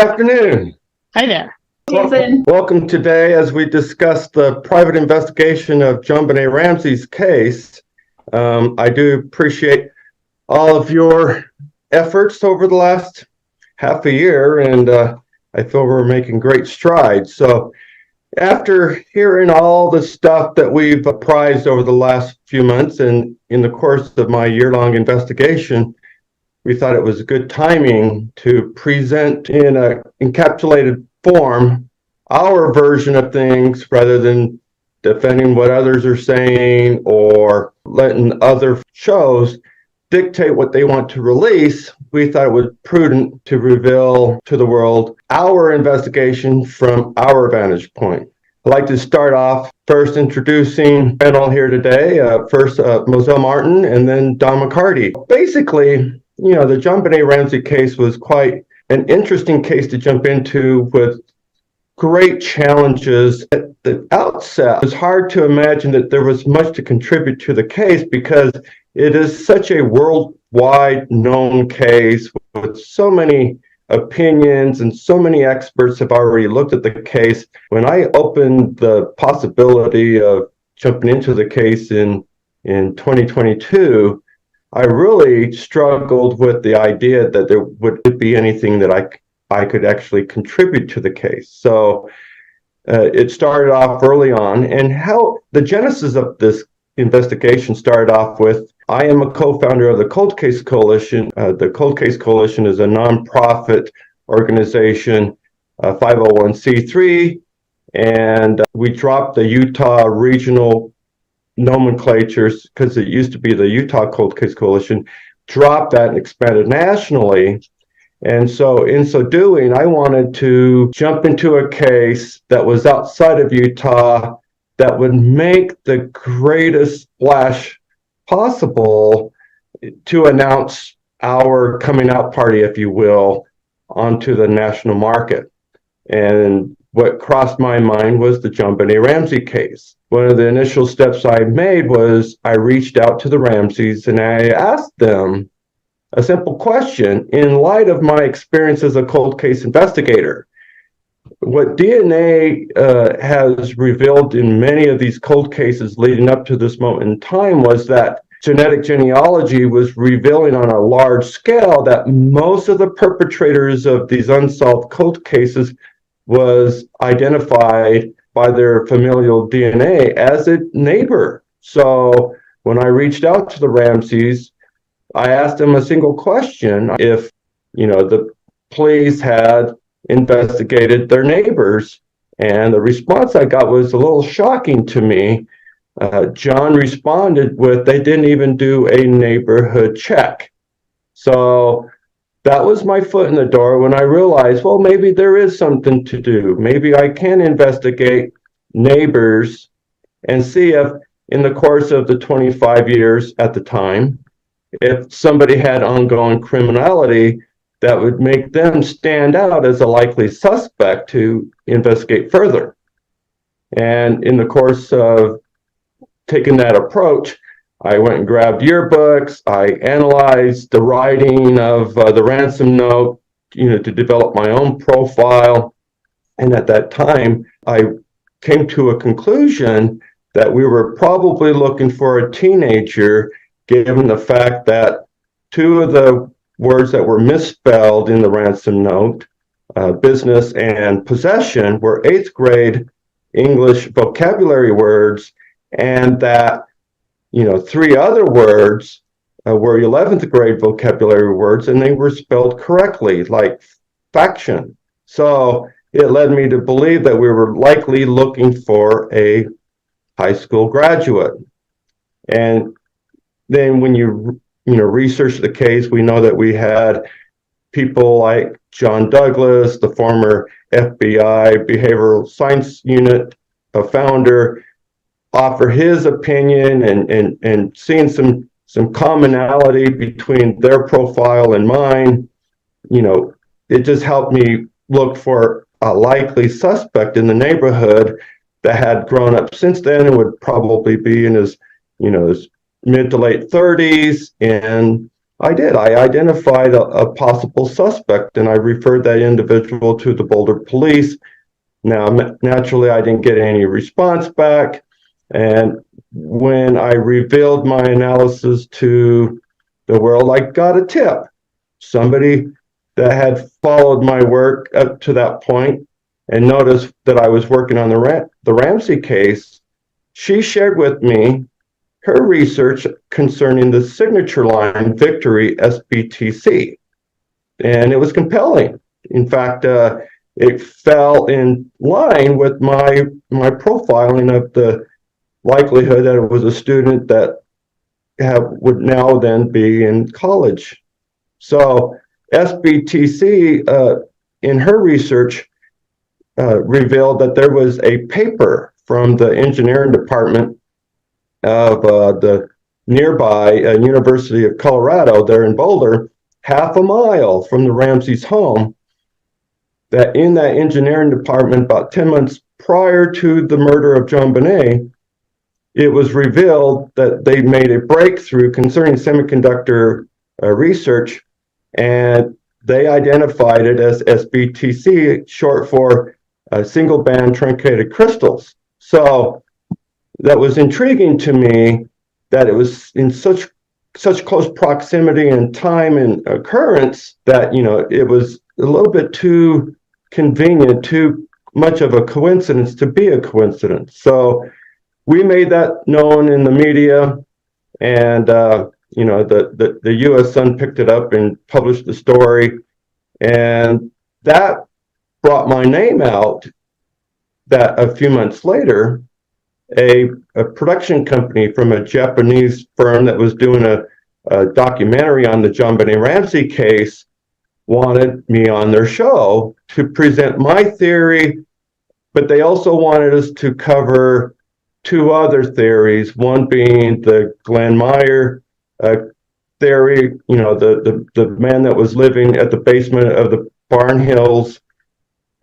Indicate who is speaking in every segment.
Speaker 1: afternoon.
Speaker 2: Hi there.
Speaker 3: Jason.
Speaker 1: Welcome today as we discuss the private investigation of JonBenet Ramsey's case. I do appreciate all of your efforts over the last half a year, and I feel we're making great strides. So after hearing all the stuff that we've apprised over the last few months and in the course of my year-long investigation, we thought it was good timing to present in an encapsulated form our version of things rather than defending what others are saying or letting other shows dictate what they want to release. We thought it was prudent to reveal to the world our investigation from our vantage point. I'd like to start off first introducing the panel here today. First, Mozelle Martin and then Dawn McCarty. Basically, the JonBenet Ramsey case was quite an interesting case to jump into with great challenges. At the outset, it was hard to imagine that there was much to contribute to the case because it is such a worldwide known case with so many opinions and so many experts have already looked at the case. When I opened the possibility of jumping into the case in 2022, I really struggled with the idea that there would be anything that I could actually contribute to the case. So it started off early on, and how the genesis of this investigation started off with, I am a co-founder of the Cold Case Coalition. The Cold Case Coalition is a nonprofit organization, 501c3, and we dropped the Utah regional nomenclatures because it used to be the Utah Cold Case Coalition, dropped that and expanded nationally. And so in so doing, I wanted to jump into a case that was outside of Utah that would make the greatest splash possible to announce our coming out party, if you will, onto the national market. And what crossed my mind was the JonBenet Ramsey case. One of the initial steps I made was I reached out to the Ramseys and I asked them a simple question. In light of my experience as a cold case investigator, what DNA has revealed in many of these cold cases leading up to this moment in time was that genetic genealogy was revealing on a large scale that most of the perpetrators of these unsolved cold cases was identified by their familial DNA as a neighbor. So when I reached out to the Ramseys, I asked them a single question: if the police had investigated their neighbors, and the response I got was a little shocking to me. John responded with, they didn't even do a neighborhood check. So that was my foot in the door when I realized, well, maybe there is something to do. Maybe I can investigate neighbors and see if in the course of the 25 years at the time, if somebody had ongoing criminality that would make them stand out as a likely suspect to investigate further. And in the course of taking that approach, I went and grabbed yearbooks. I analyzed the writing of the ransom note, to develop my own profile. And at that time, I came to a conclusion that we were probably looking for a teenager, given the fact that two of the words that were misspelled in the ransom note, business and possession, were 8th grade English vocabulary words, and that 3 other words were 11th grade vocabulary words, and they were spelled correctly, like faction. So it led me to believe that we were likely looking for a high school graduate. And then when you research the case, we know that we had people like John Douglas, the former FBI Behavioral Science Unit founder, offer his opinion, and seeing some commonality between their profile and mine. It just helped me look for a likely suspect in the neighborhood that had grown up since then and would probably be in his mid to late 30s and I did. I identified a possible suspect, and I referred that individual to the Boulder police. Now, naturally, I didn't get any response back. And when I revealed my analysis to the world, I got a tip. Somebody that had followed my work up to that point and noticed that I was working on the Ramsey case, she shared with me her research concerning the signature line victory SBTC. And it was compelling. In fact, it fell in line with my profiling of the likelihood that it was a student that would now then be in college. So SBTC, in her research, revealed that there was a paper from the engineering department of the nearby University of Colorado there in Boulder, half a mile from the Ramseys' home, that in that engineering department about 10 months prior to the murder of JonBenet, it was revealed that they made a breakthrough concerning semiconductor research, and they identified it as SBTC, short for single band truncated crystals. So that was intriguing to me that it was in such close proximity and time and occurrence that, it was a little bit too convenient, too much of a coincidence to be a coincidence. So we made that known in the media, and the U.S. Sun picked it up and published the story, and that brought my name out. That a few months later, a production company from a Japanese firm that was doing a documentary on the JonBenet Ramsey case wanted me on their show to present my theory, but they also wanted us to cover two other theories, one being the Glenn Meyer theory, the man that was living at the basement of the Barn Hills,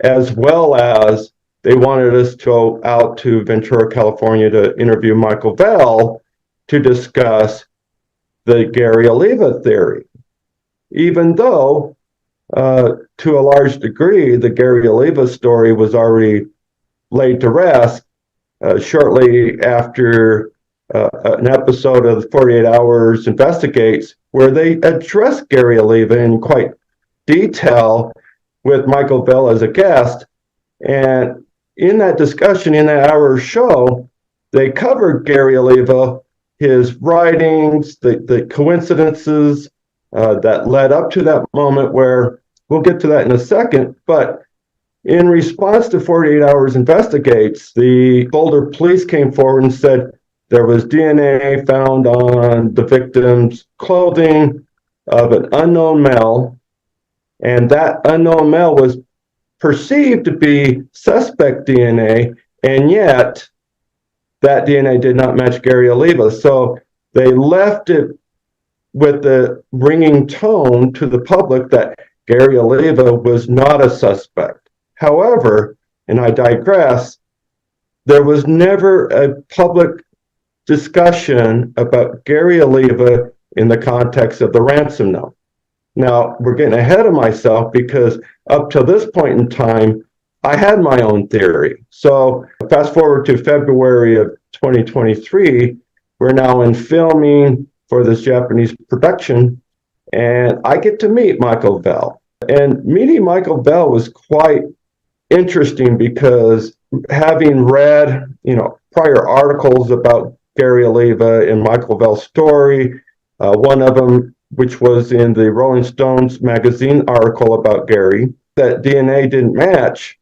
Speaker 1: as well as they wanted us to go out to Ventura, California to interview Michael Bell to discuss the Gary Oliva theory. Even though, to a large degree, the Gary Oliva story was already laid to rest shortly after an episode of 48 Hours Investigates, where they addressed Gary Oliva in quite detail with Michael Bell as a guest. And in that discussion, in that hour show, they covered Gary Oliva, his writings, the coincidences that led up to that moment, where we'll get to that in a second. But in response to 48 Hours Investigates, the Boulder police came forward and said there was DNA found on the victim's clothing of an unknown male, and that unknown male was perceived to be suspect DNA, and yet that DNA did not match Gary Oliva. So they left it with the ringing tone to the public that Gary Oliva was not a suspect. However, and I digress, there was never a public discussion about Gary Oliva in the context of the ransom note. Now, we're getting ahead of myself because up to this point in time, I had my own theory. So fast forward to February of 2023, we're now in filming for this Japanese production, and I get to meet Michael Bell. And meeting Michael Bell was quite interesting because having read, prior articles about Gary Oliva and Michael Bell's story, one of them, which was in the Rolling Stones magazine article about Gary, that DNA didn't match,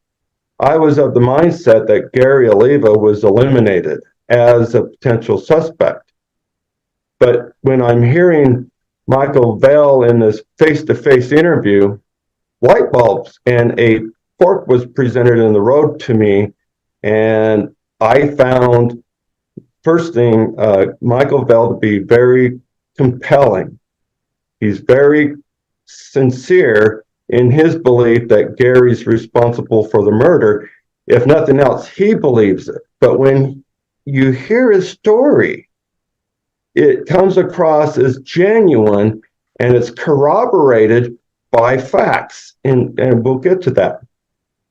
Speaker 1: I was of the mindset that Gary Oliva was eliminated as a potential suspect. But when I'm hearing Michael Bell in this face-to-face interview, light bulbs and a fork was presented in the road to me, and I found, first thing, Michael Bell to be very compelling. He's very sincere in his belief that Gary's responsible for the murder. If nothing else, he believes it. But when you hear his story, it comes across as genuine, and it's corroborated by facts, and we'll get to that.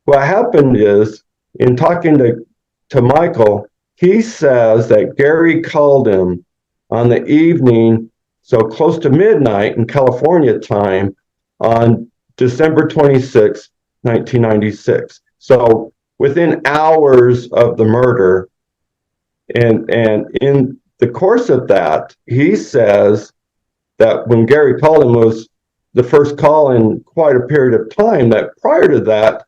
Speaker 1: What happened is, in talking to Michael, he says that Gary called him on the evening, so close to midnight in California time, on December 26, 1996. So within hours of the murder, and in the course of that, he says that when Gary called him was the first call in quite a period of time, that prior to that,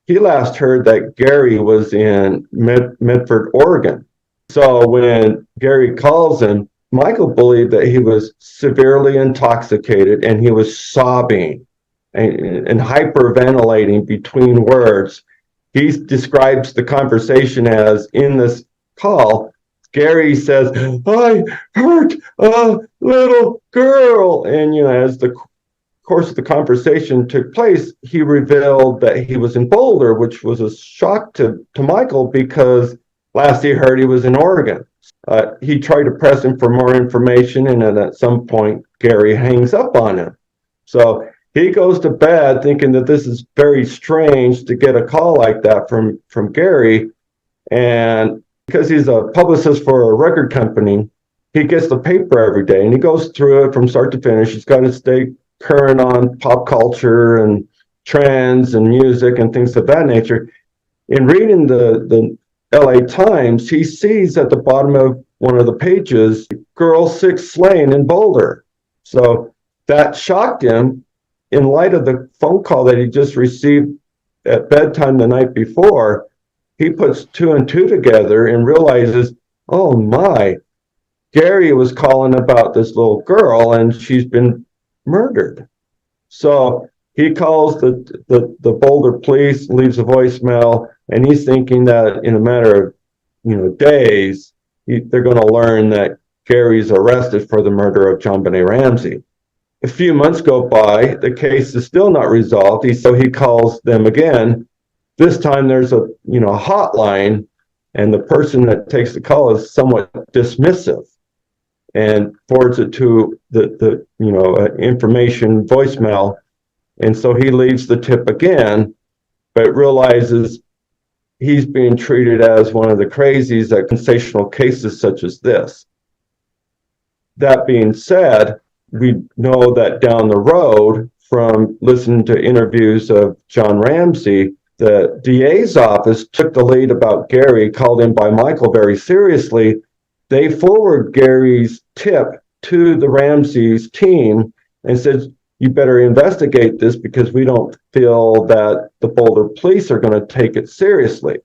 Speaker 1: he last heard that Gary was in Medford, Oregon. So when Gary calls him, Michael believed that he was severely intoxicated and he was sobbing and hyperventilating between words. He describes the conversation as, in this call, Gary says, "I hurt a little girl." And, as the course of the conversation took place, he revealed that he was in Boulder, which was a shock to Michael, because last he heard he was in Oregon. He tried to press him for more information, and then at some point, Gary hangs up on him. So he goes to bed thinking that this is very strange to get a call like that from Gary. And because he's a publicist for a record company, he gets the paper every day, and he goes through it from start to finish. He's got to stay current on pop culture and trends and music and things of that nature. In reading the LA Times, he sees at the bottom of one of the pages, "Girl 6 slain in Boulder." So that shocked him in light of the phone call that he just received at bedtime the night before. He puts two and two together and realizes, oh my, Gary was calling about this little girl and she's been murdered. So he calls the Boulder police, leaves a voicemail, and he's thinking that in a matter of days, they're going to learn that Gary's arrested for the murder of JonBenet Ramsey. A few months go by, the case is still not resolved, so he calls them again. This time there's a hotline, and the person that takes the call is somewhat dismissive and forwards it to the information voicemail. And so he leaves the tip again, but realizes he's being treated as one of the crazies at sensational cases such as this. That being said, we know that down the road, from listening to interviews of John Ramsey, the DA's office took the lead about Gary, called in by Michael very seriously. They forward Gary's tip to the Ramseys team and said, "You better investigate this because we don't feel that the Boulder police are going to take it seriously."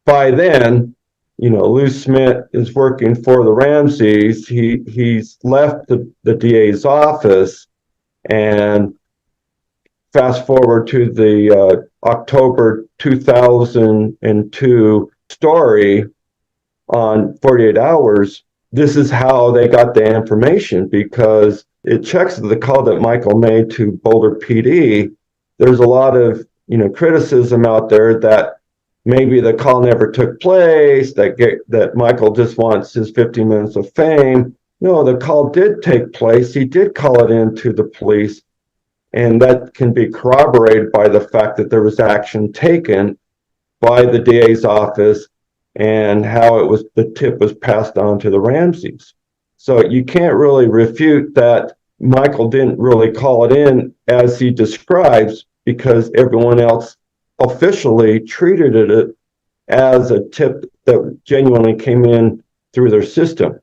Speaker 1: By then, Lou Smith is working for the Ramseys. He's left the DA's office, and fast forward to the October 2002 story on 48 Hours. This is how they got the information, because it checks the call that Michael made to Boulder PD. There's a lot of criticism out there that maybe the call never took place, that Michael just wants his 15 minutes of fame. No, the call did take place. He did call it in to the police, and that can be corroborated by the fact that there was action taken by the DA's office and how the tip was passed on to the Ramseys. So you can't really refute that Michael didn't really call it in as he describes, because everyone else officially treated it as a tip that genuinely came in through their system.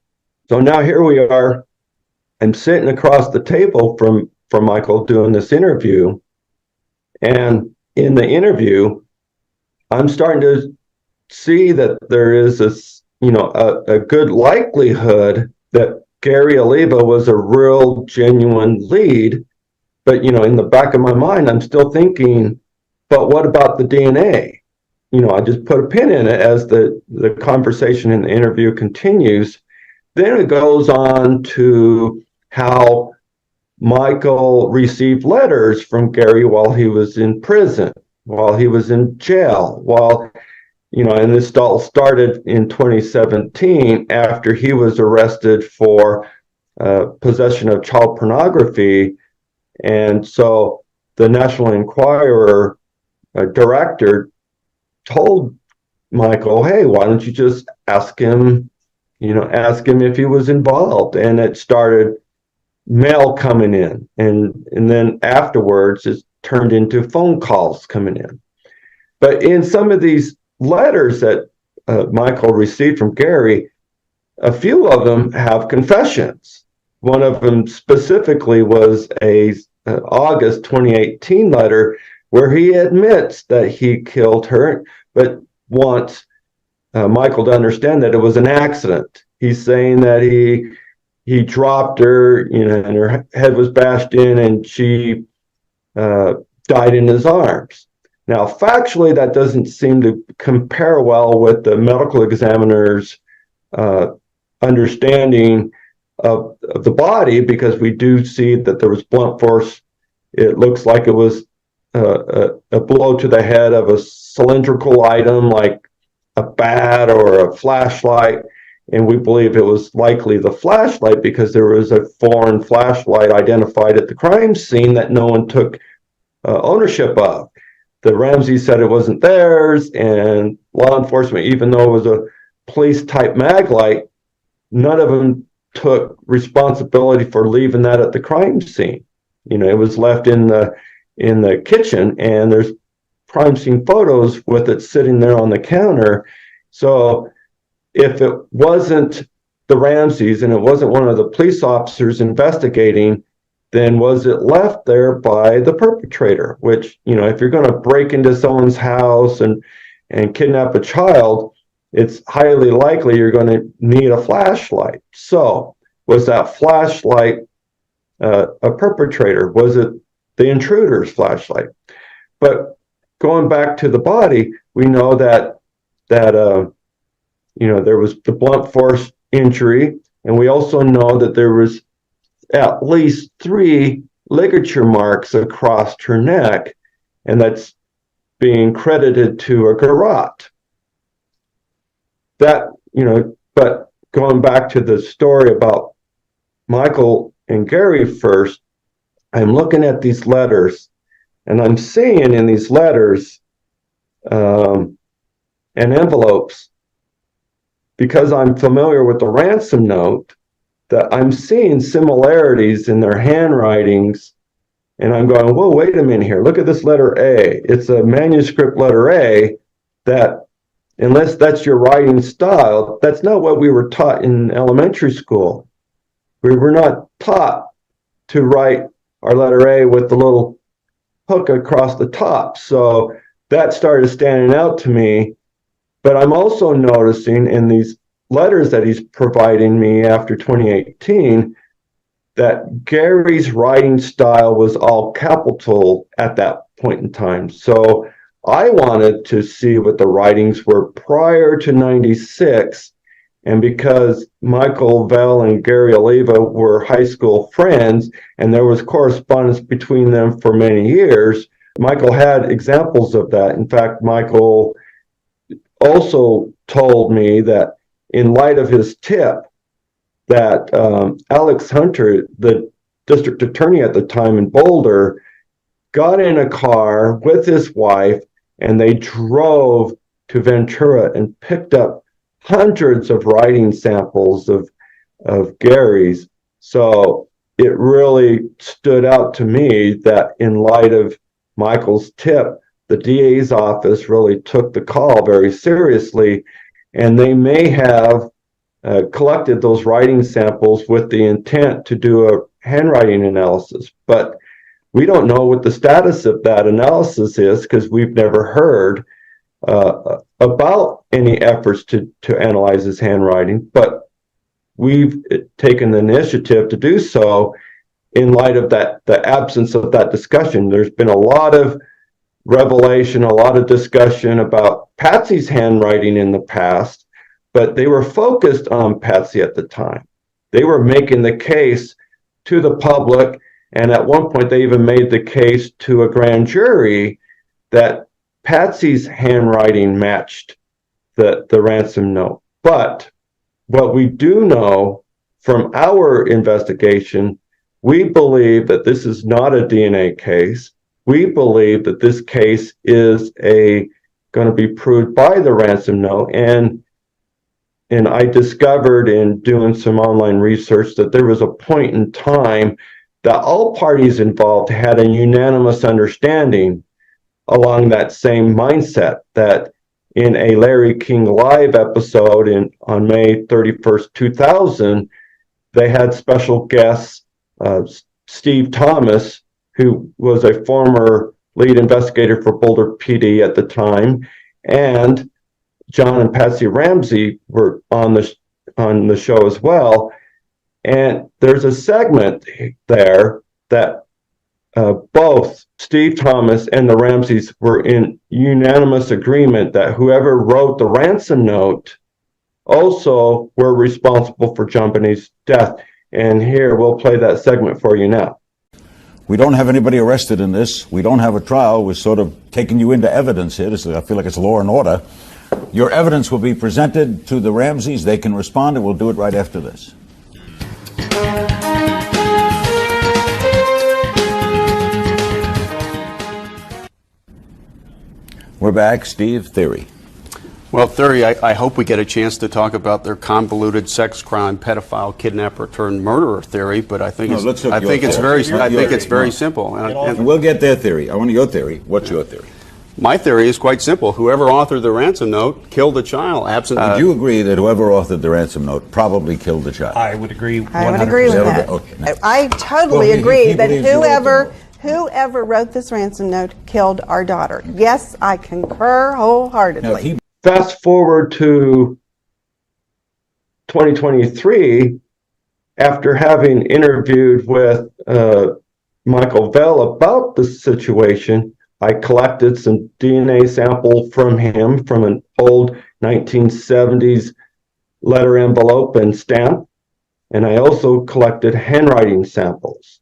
Speaker 1: So now here we are. I'm sitting across the table from Michael doing this interview. And in the interview, I'm starting to see that there is a good likelihood that Gary Oliva was a real genuine lead. But, in the back of my mind, I'm still thinking, but what about the DNA? I just put a pin in it as the conversation in the interview continues. Then it goes on to how Michael received letters from Gary while he was in prison, while he was in jail, and this all started in 2017 after he was arrested for possession of child pornography. And so the National Enquirer director told Michael, hey, why don't you just ask him if he was involved? And it started mail coming in. And then afterwards, it turned into phone calls coming in. But in some of these letters that Michael received from Gary, a few of them have confessions. One of them specifically was a August 2018 letter where he admits that he killed her, but wants Michael to understand that it was an accident. He's saying that he dropped her, and her head was bashed in, and she died in his arms. Now, factually, that doesn't seem to compare well with the medical examiner's understanding of the body, because we do see that there was blunt force. It looks like it was a blow to the head of a cylindrical item like a bat or a flashlight, and we believe it was likely the flashlight because there was a foreign flashlight identified at the crime scene that no one took ownership of. The Ramseys said it wasn't theirs, and law enforcement, even though it was a police-type mag light, none of them took responsibility for leaving that at the crime scene. It was left in the kitchen, and there's crime scene photos with it sitting there on the counter. So if it wasn't the Ramseys and it wasn't one of the police officers investigating, then was it left there by the perpetrator? Which, if you're going to break into someone's house and kidnap a child, it's highly likely you're going to need a flashlight. So was that flashlight a perpetrator? Was it the intruder's flashlight? But going back to the body, we know that there was the blunt force injury, and we also know that there was at least 3 ligature marks across her neck, and that's being credited to a garrote. But going back to the story about Michael and Gary first, I'm looking at these letters, and I'm seeing in these letters and envelopes, because I'm familiar with the ransom note, that I'm seeing similarities in their handwritings, and I'm going, whoa, wait a minute here. Look at this letter A. It's a manuscript letter A that, unless that's your writing style, that's not what we were taught in elementary school. We were not taught to write our letter A with the little hook across the top. So that started standing out to me. But I'm also noticing in these letters that he's providing me after 2018 that Gary's writing style was all capital at that point in time. So I wanted to see what the writings were prior to 96. And because Michael Vell and Gary Oliva were high school friends, and there was correspondence between them for many years, Michael had examples of that. In fact, Michael also told me that in light of his tip, that Alex Hunter, the district attorney at the time in Boulder, got in a car with his wife, and they drove to Ventura and picked up hundreds of writing samples of Gary's. So it really stood out to me that in light of Michael's tip, the DA's office really took the call very seriously, and they may have collected those writing samples with the intent to do a handwriting analysis. But we don't know what the status of that analysis is, because we've never heard about any efforts to analyze his handwriting. But we've taken the initiative to do so in light of the absence of that discussion. There's been a lot of revelation, a lot of discussion about Patsy's handwriting in the past, but they were focused on Patsy at the time. They were making the case to the public, and at one point they even made the case to a grand jury that Patsy's handwriting matched the ransom note. But what we do know from our investigation, we believe that this is not a DNA case. We believe that this case is going to be proved by the ransom note. And I discovered in doing some online research that there was a point in time that all parties involved had a unanimous understanding along that same mindset, that in a Larry King Live episode on May 31st, 2000, they had special guests, Steve Thomas, who was a former lead investigator for Boulder PD at the time, and John and Patsy Ramsey were on the show as well. And there's a segment there that both Steve Thomas and the Ramseys were in unanimous agreement that whoever wrote the ransom note also were responsible for JonBenét's death. And here, we'll play that segment for you now.
Speaker 2: We don't have anybody arrested in this. We don't have a trial. We're sort of taking you into evidence here. I feel like it's law and order. Your evidence will be presented to the Ramseys. They can respond, and we'll do it right after this. We're back. Steve, theory.
Speaker 3: Well, theory, I hope we get a chance to talk about their convoluted sex crime, pedophile, kidnapper turned murderer theory, but I think it's very simple.
Speaker 2: And we'll get their theory. I want your theory. What's your theory?
Speaker 3: My theory is quite simple. Whoever authored the ransom note killed a child.
Speaker 2: Would you agree that whoever authored the ransom note probably killed the child?
Speaker 4: I would agree 100%.
Speaker 5: I would agree with that.
Speaker 2: Okay.
Speaker 5: I totally agree that whoever wrote this ransom note killed our daughter. Yes, I concur wholeheartedly.
Speaker 1: Fast forward to 2023, after having interviewed with Michael Vell about the situation, I collected some DNA sample from him from an old 1970s letter envelope and stamp, and I also collected handwriting samples.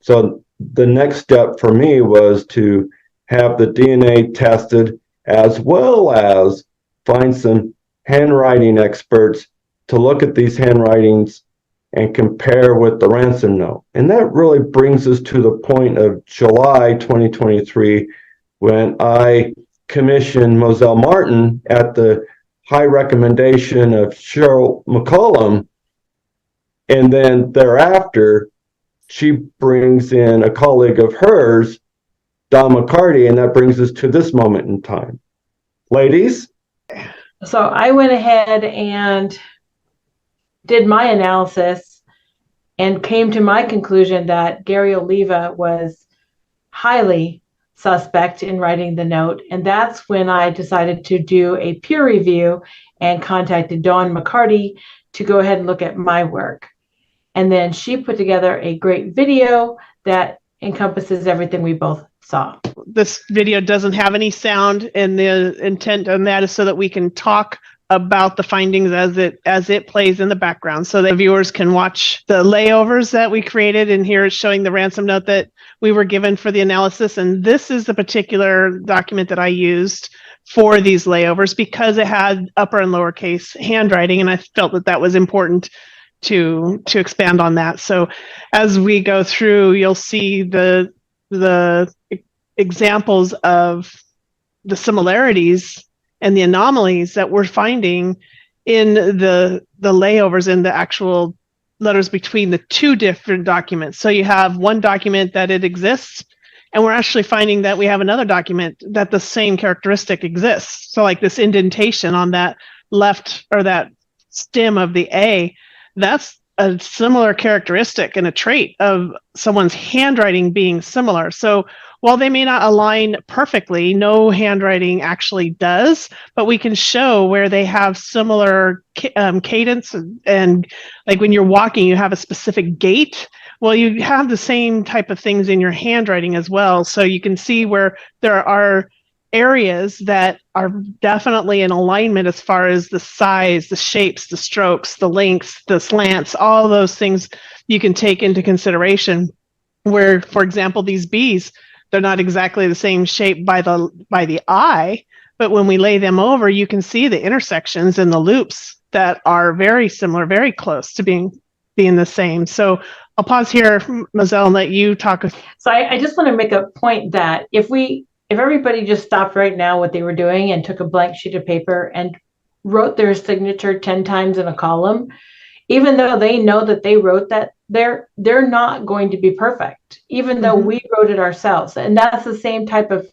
Speaker 1: So the next step for me was to have the DNA tested, as well as find some handwriting experts to look at these handwritings and compare with the ransom note. And that really brings us to the point of July 2023, when I commissioned Mozelle Martin at the high recommendation of Cheryl McCollum. And then thereafter, she brings in a colleague of hers, Dawn McCarty, and that brings us to this moment in time. Ladies?
Speaker 6: So I went ahead and did my analysis and came to my conclusion that Gary Oliva was highly suspect in writing the note. And that's when I decided to do a peer review and contacted Dawn McCarty to go ahead and look at my work. And then she put together a great video that encompasses everything we both saw.
Speaker 7: This video doesn't have any sound, and the intent on that is so that we can talk about the findings as it plays in the background, so that viewers can watch the layovers that we created. And here it's showing the ransom note that we were given for the analysis. And this is the particular document that I used for these layovers because it had upper and lowercase handwriting, and I felt that that was important to expand on that. So as we go through, you'll see the examples of the similarities and the anomalies that we're finding in the layovers in the actual letters between the two different documents. So you have one document that it exists, and we're actually finding that we have another document that the same characteristic exists. So like this indentation on that left, or that stem of the A, that's a similar characteristic and a trait of someone's handwriting being similar. So while they may not align perfectly, no handwriting actually does, but we can show where they have similar cadence, and like when you're walking, you have a specific gait. Well, you have the same type of things in your handwriting as well. So you can see where there are areas that are definitely in alignment as far as the size, the shapes, the strokes, the lengths, the slants, all those things you can take into consideration. Where, for example, these B's, they're not exactly the same shape by the eye, but when we lay them over, you can see the intersections and the loops that are very similar, very close to being being the same. So I'll pause here, Mozelle, and let you talk.
Speaker 6: So I just want to make a point that if everybody just stopped right now what they were doing and took a blank sheet of paper and wrote their signature 10 times in a column, even though they know that they wrote that, they're not going to be perfect, even though we wrote it ourselves. And that's the same type of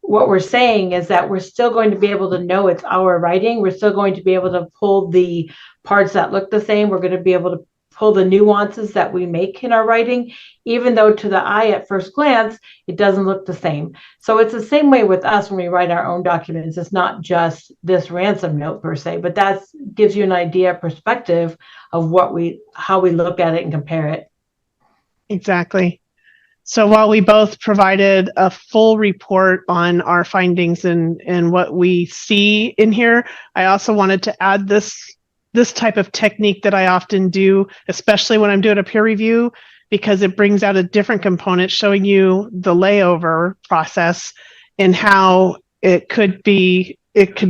Speaker 6: what we're saying, is that we're still going to be able to know it's our writing. We're still going to be able to pull the parts that look the same. We're going to be able to pull the nuances that we make in our writing, even though to the eye at first glance, it doesn't look the same. So it's the same way with us when we write our own documents. It's not just this ransom note per se, but that gives you an idea, perspective of how we look at it and compare it.
Speaker 7: Exactly. So while we both provided a full report on our findings and what we see in here, I also wanted to add this type of technique that I often do, especially when I'm doing a peer review, because it brings out a different component showing you the layover process and how it could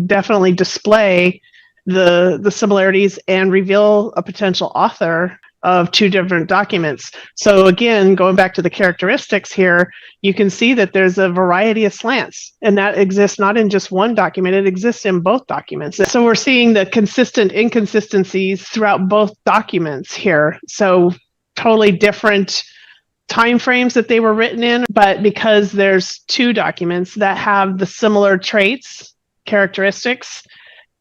Speaker 7: definitely display the similarities and reveal a potential author of two different documents. So again, going back to the characteristics here, you can see that there's a variety of slants, and that exists not in just one document, it exists in both documents. So we're seeing the consistent inconsistencies throughout both documents here. So totally different time frames that they were written in, but because there's two documents that have the similar traits, characteristics,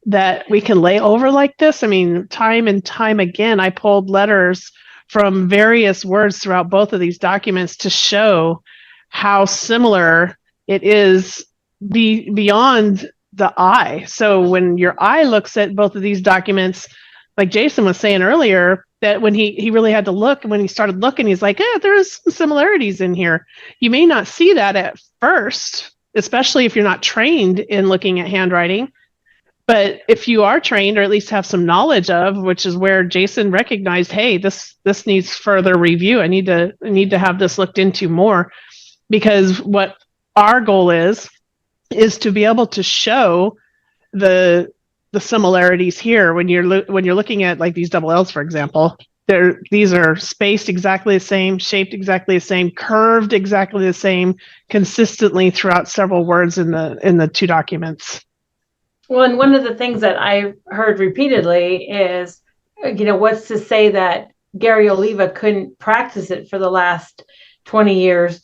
Speaker 7: that we can lay over like this. I mean, time and time again, I pulled letters from various words throughout both of these documents to show how similar it is beyond the eye. So when your eye looks at both of these documents, like Jason was saying earlier, that when he really had to look, when he started looking, he's like, there's some similarities in here. You may not see that at first, especially if you're not trained in looking at handwriting. But if you are trained, or at least have some knowledge of, which is where Jason recognized, hey, this needs further review. I need to have this looked into more, because what our goal is to be able to show the similarities here when you're looking at like these double L's, for example. These are spaced exactly the same, shaped exactly the same, curved exactly the same, consistently throughout several words in the two documents.
Speaker 6: Well, and one of the things that I heard repeatedly is, what's to say that Gary Oliva couldn't practice it for the last 20 years,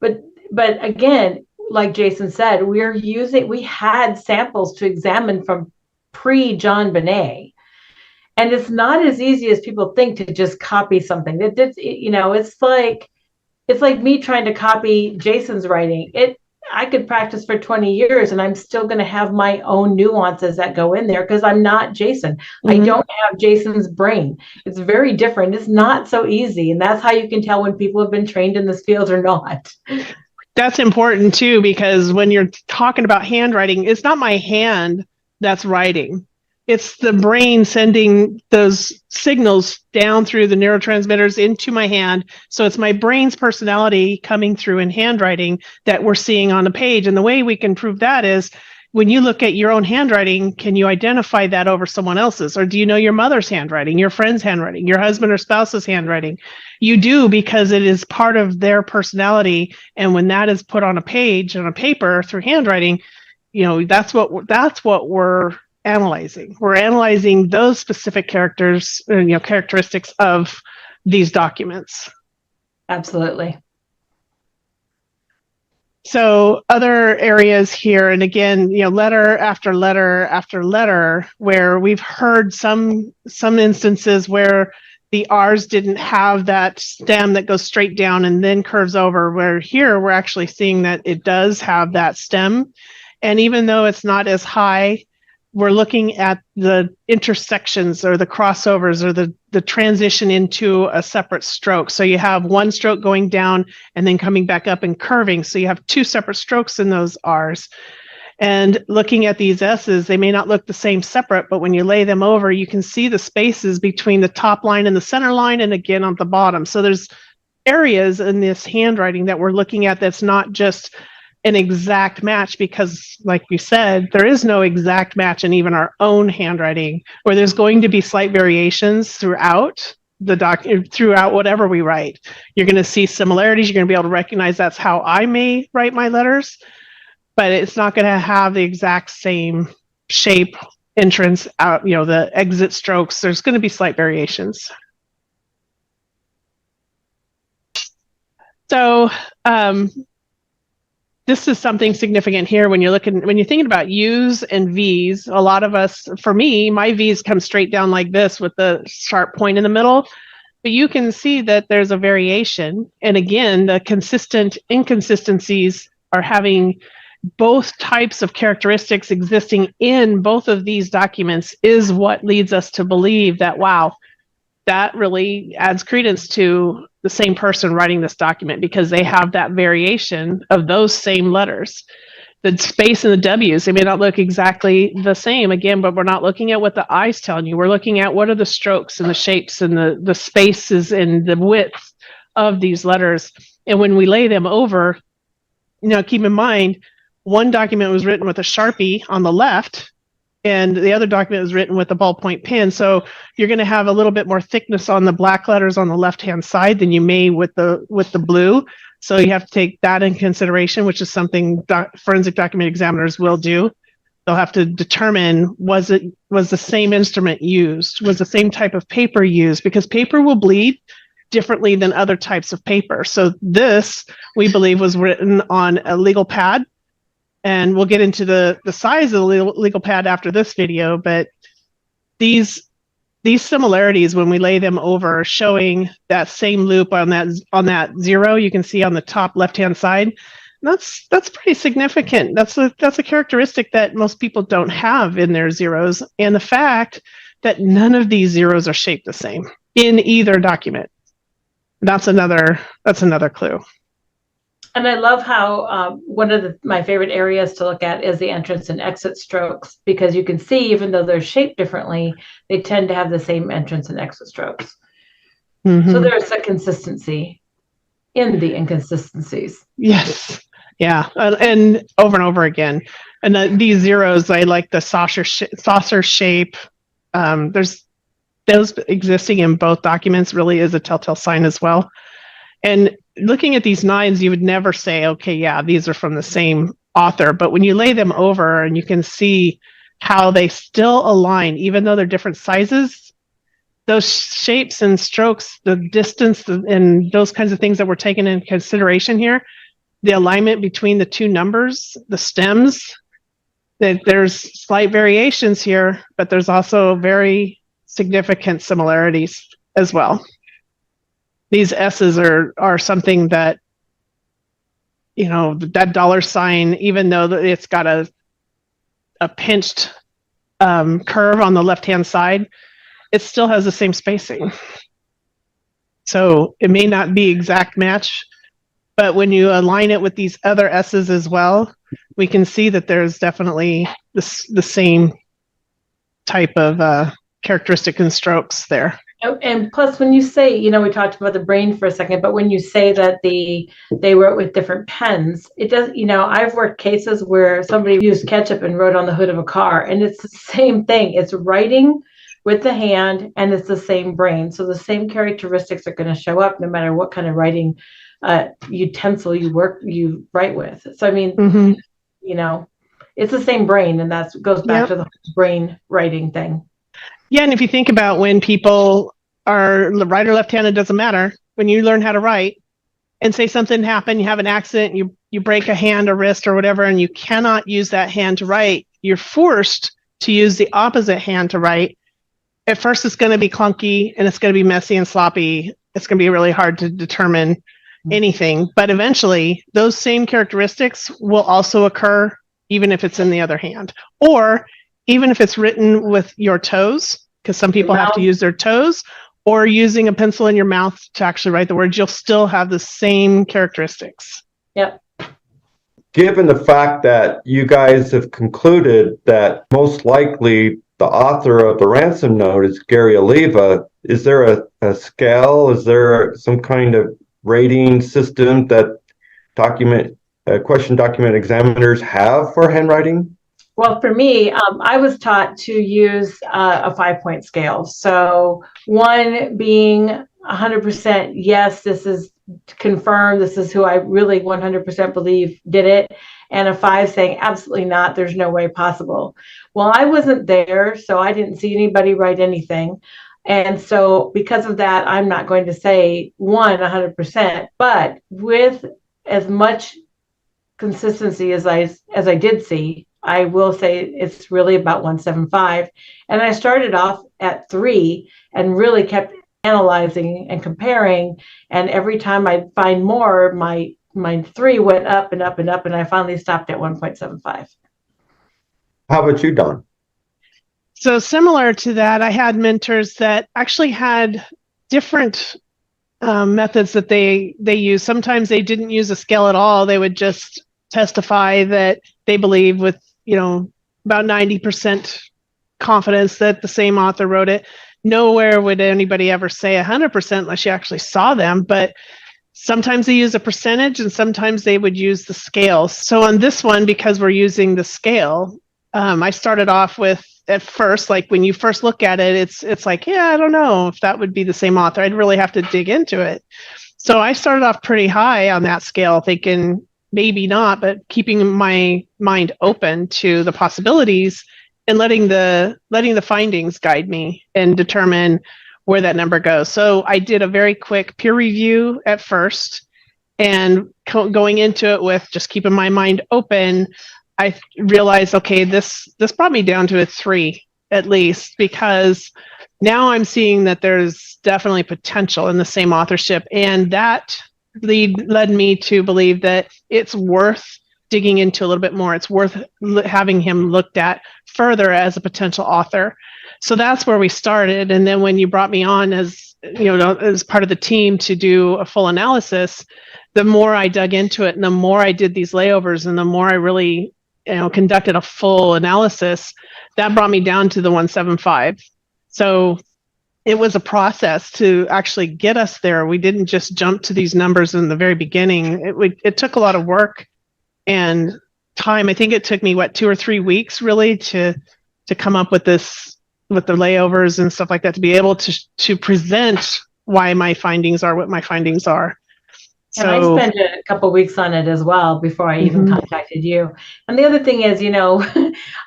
Speaker 6: but again, like Jason said, we had samples to examine from pre-JonBenet, and it's not as easy as people think to just copy something. It's like me trying to copy Jason's writing. I could practice for 20 years and I'm still going to have my own nuances that go in there because I'm not Jason. I don't have Jason's brain. It's very different. It's not so easy. And that's how you can tell when people have been trained in this field or not.
Speaker 7: That's important too, because when you're talking about handwriting, it's not my hand that's writing. It's the brain sending those signals down through the neurotransmitters into my hand. So it's my brain's personality coming through in handwriting that we're seeing on the page. And the way we can prove that is when you look at your own handwriting, can you identify that over someone else's? Or do you know your mother's handwriting, your friend's handwriting, your husband or spouse's handwriting? You do, because it is part of their personality. And when that is put on a page, on a paper through handwriting, that's what we're analyzing. We're analyzing those specific characteristics of these documents.
Speaker 6: Absolutely.
Speaker 7: So other areas here, and again, letter after letter after letter, where we've heard some instances where the R's didn't have that stem that goes straight down and then curves over, where here we're actually seeing that it does have that stem. And even though it's not as high, we're looking at the intersections or the crossovers or the transition into a separate stroke. So you have one stroke going down and then coming back up and curving. So you have two separate strokes in those R's. And looking at these S's, they may not look the same separate, but when you lay them over, you can see the spaces between the top line and the center line, and again on the bottom. So there's areas in this handwriting that we're looking at that's not just an exact match, because like we said, there is no exact match in even our own handwriting, where there's going to be slight variations throughout throughout whatever we write. You're going to see similarities. You're going to be able to recognize that's how I may write my letters, but it's not going to have the exact same shape, entrance, out, the exit strokes. There's going to be slight variations. So this is something significant here when you're thinking about U's and V's. A lot of us, for me, my V's come straight down like this with the sharp point in the middle, but you can see that there's a variation. And again, the consistent inconsistencies are having both types of characteristics existing in both of these documents is what leads us to believe that, wow, that really adds credence to the same person writing this document, because they have that variation of those same letters. The space in the W's, they may not look exactly the same, again, but we're not looking at what the I's telling you. We're looking at what are the strokes and the shapes and the spaces and the width of these letters. And when we lay them over, keep in mind, one document was written with a Sharpie on the left, and the other document was written with a ballpoint pen. So you're going to have a little bit more thickness on the black letters on the left-hand side than you may with the blue. So you have to take that in consideration, which is something forensic document examiners will do. They'll have to determine, was the same instrument used? Was the same type of paper used? Because paper will bleed differently than other types of paper. So this, we believe, was written on a legal pad. And we'll get into the size of the legal pad after this video, but these similarities, when we lay them over, showing that same loop on that zero, you can see on the top left-hand side, that's pretty significant. That's a characteristic that most people don't have in their zeros, and the fact that none of these zeros are shaped the same in either document. That's another clue.
Speaker 6: And I love how one of my favorite areas to look at is the entrance and exit strokes, because you can see, even though they're shaped differently, they tend to have the same entrance and exit strokes. Mm-hmm. So there's a consistency in the inconsistencies.
Speaker 7: Yes. Yeah. And over again. And these zeros, I like the saucer shape. There's those existing in both documents really is a telltale sign as well. And looking at these nines, you would never say, okay, yeah, these are from the same author. But when you lay them over and you can see how they still align, even though they're different sizes, those shapes and strokes, the distance and those kinds of things that were taken into consideration here, the alignment between the two numbers, the stems, that there's slight variations here, but there's also very significant similarities as well. These S's are something that, that dollar sign, even though it's got a pinched curve on the left-hand side, it still has the same spacing. So it may not be exact match, but when you align it with these other S's as well, we can see that there's definitely the same type of characteristic and strokes there.
Speaker 6: And plus, when you say, we talked about the brain for a second, but when you say that they wrote with different pens, it does, I've worked cases where somebody used ketchup and wrote on the hood of a car, and it's the same thing. It's writing with the hand, and it's the same brain. So the same characteristics are going to show up no matter what kind of writing utensil you write with. So, I mean, mm-hmm. It's the same brain, and that goes back to the brain writing thing.
Speaker 7: Yeah, and if you think about when people are right or left-handed, doesn't matter. When you learn how to write and say something happened, you have an accident, you break a hand or wrist or whatever, and you cannot use that hand to write, you're forced to use the opposite hand to write. At first, it's going to be clunky, and it's going to be messy and sloppy. It's going to be really hard to determine anything. But eventually, those same characteristics will also occur even if it's in the other hand. Or even if it's written with your toes, because some people have to use their toes, or using a pencil in your mouth to actually write the words, you'll still have the same characteristics.
Speaker 6: Yep.
Speaker 1: Given the fact that you guys have concluded that most likely the author of the ransom note is Gary Oliva, is there a scale? Is there some kind of rating system that question document examiners have for handwriting?
Speaker 6: Well, for me, I was taught to use a 5-point scale. So 1 being 100% yes, this is confirmed, this is who I really 100% believe did it, and a 5 saying absolutely not, there's no way possible. Well, I wasn't there, so I didn't see anybody write anything. And so because of that, I'm not going to say 100%, but with as much consistency as I did see, I will say it's really about 175. And I started off at 3 and really kept analyzing and comparing. And every time I'd find more, my 3 went up and up and up, and I finally stopped at 1.75.
Speaker 1: How about you, Dawn?
Speaker 7: So similar to that, I had mentors that actually had different methods that they use. Sometimes they didn't use a scale at all. They would just testify that they believe with, about 90% confidence that the same author wrote it. Nowhere would anybody ever say 100% unless you actually saw them. But sometimes they use a percentage and sometimes they would use the scale. So on this one, because we're using the scale, I started off with, at first, like when you first look at it, it's like, yeah, I don't know if that would be the same author. I'd really have to dig into it. So I started off pretty high on that scale, thinking maybe not, but keeping my mind open to the possibilities and letting the findings guide me and determine where that number goes. So I did a very quick peer review at first, and going into it with just keeping my mind open, I realized, okay, this brought me down to a 3 at least, because now I'm seeing that there's definitely potential in the same authorship, and that led me to believe that it's worth digging into a little bit more. It's worth having him looked at further as a potential author. So that's where we started. And then when you brought me on as part of the team to do a full analysis, the more I dug into it and the more I did these layovers and the more I really conducted a full analysis, that brought me down to the 175. So it was a process to actually get us there. We didn't just jump to these numbers in the very beginning. It took a lot of work and time. I think it took me 2 or 3 weeks really to come up with this, with the layovers and stuff like that, to be able to present why my findings are what my findings are.
Speaker 6: And I spent a couple of weeks on it as well before I even contacted you. And the other thing is,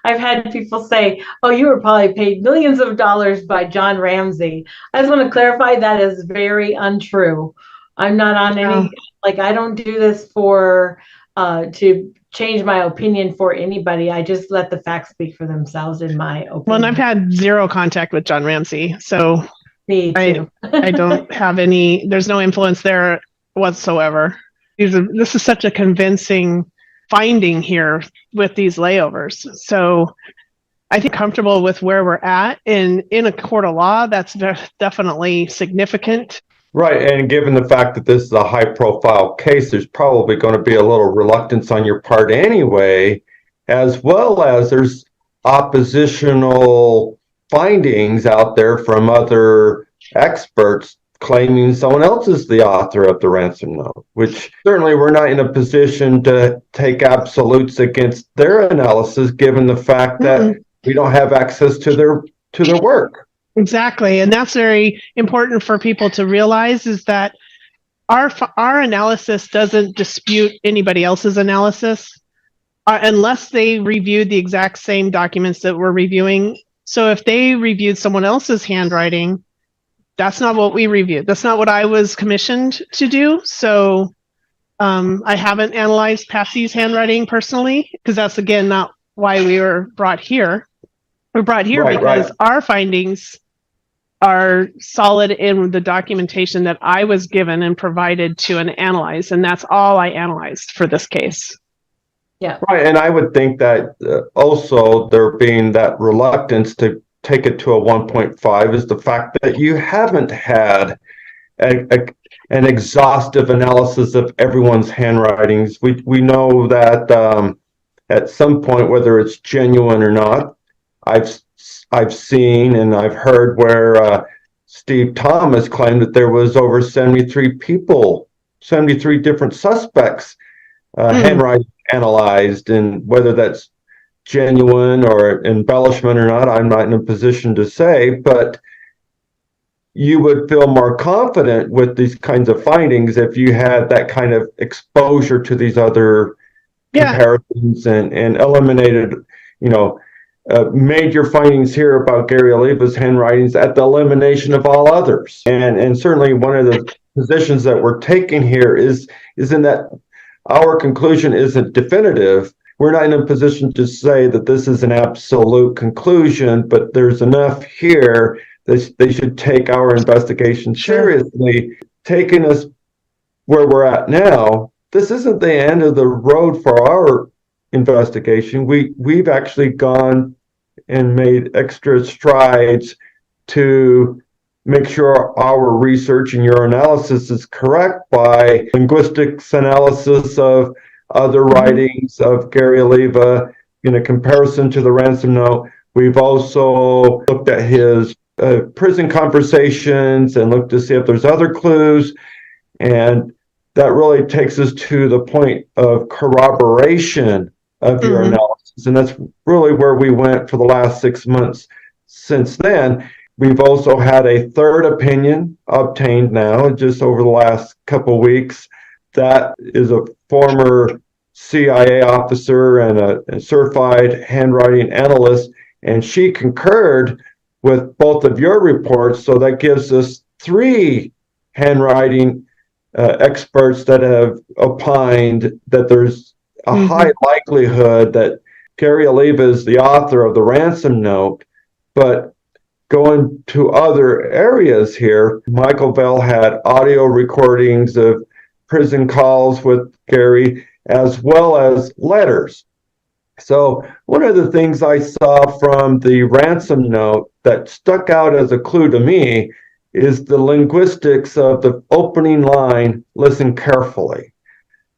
Speaker 6: I've had people say, oh, you were probably paid millions of dollars by John Ramsey. I just want to clarify that is very untrue. I'm not on any, I don't do this for, to change my opinion for anybody. I just let the facts speak for themselves in my opinion.
Speaker 7: Well, and I've had zero contact with John Ramsey. So
Speaker 6: me too.
Speaker 7: I don't have there's no influence there whatsoever. This is such a convincing finding here with these layovers. So I think comfortable with where we're at, and in a court of law, that's definitely significant.
Speaker 1: Right, and given the fact that this is a high-profile case, there's probably going to be a little reluctance on your part anyway, as well as there's oppositional findings out there from other experts claiming someone else is the author of the ransom note, which certainly we're not in a position to take absolutes against their analysis, given the fact that we don't have access to their work.
Speaker 7: Exactly, and that's very important for people to realize, is that our analysis doesn't dispute anybody else's analysis unless they reviewed the exact same documents that we're reviewing. So if they reviewed someone else's handwriting, that's not what we reviewed. That's not what I was commissioned to do. So I haven't analyzed Patsy's handwriting personally, because that's, again, not why we were brought here. We're brought here because our findings are solid in the documentation that I was given and provided to analyze. And that's all I analyzed for this case.
Speaker 6: Yeah.
Speaker 1: Right. And I would think that also there being that reluctance to take it to a 1.5 is the fact that you haven't had an exhaustive analysis of everyone's handwritings. We know that at some point, whether it's genuine or not, I've seen and I've heard where Steve Thomas claimed that there was over 73 people, 73 different suspects handwriting analyzed, and whether that's genuine or embellishment or not, I'm not in a position to say, but you would feel more confident with these kinds of findings if you had that kind of exposure to these other comparisons and eliminated, made your findings here about Gary Oliva's handwritings at the elimination of all others. And certainly one of the positions that we're taking here is in that our conclusion isn't definitive. We're not in a position to say that this is an absolute conclusion, but there's enough here that they should take our investigation seriously. Taking us where we're at now, this isn't the end of the road for our investigation. We've actually gone and made extra strides to make sure our research and your analysis is correct by linguistics analysis of other writings of Gary Oliva in a comparison to the ransom note. We've also looked at his prison conversations and looked to see if there's other clues. And that really takes us to the point of corroboration of your analysis. And that's really where we went for the last 6 months. Since then, we've also had a third opinion obtained now, just over the last couple of weeks. That is a former CIA officer and a certified handwriting analyst, and she concurred with both of your reports. So that gives us 3 handwriting experts that have opined that there's a high likelihood that Gary Oliva is the author of the ransom note. But going to other areas here, Michael Vell had audio recordings of prison calls with Gary, as well as letters. So one of the things I saw from the ransom note that stuck out as a clue to me is the linguistics of the opening line, listen carefully.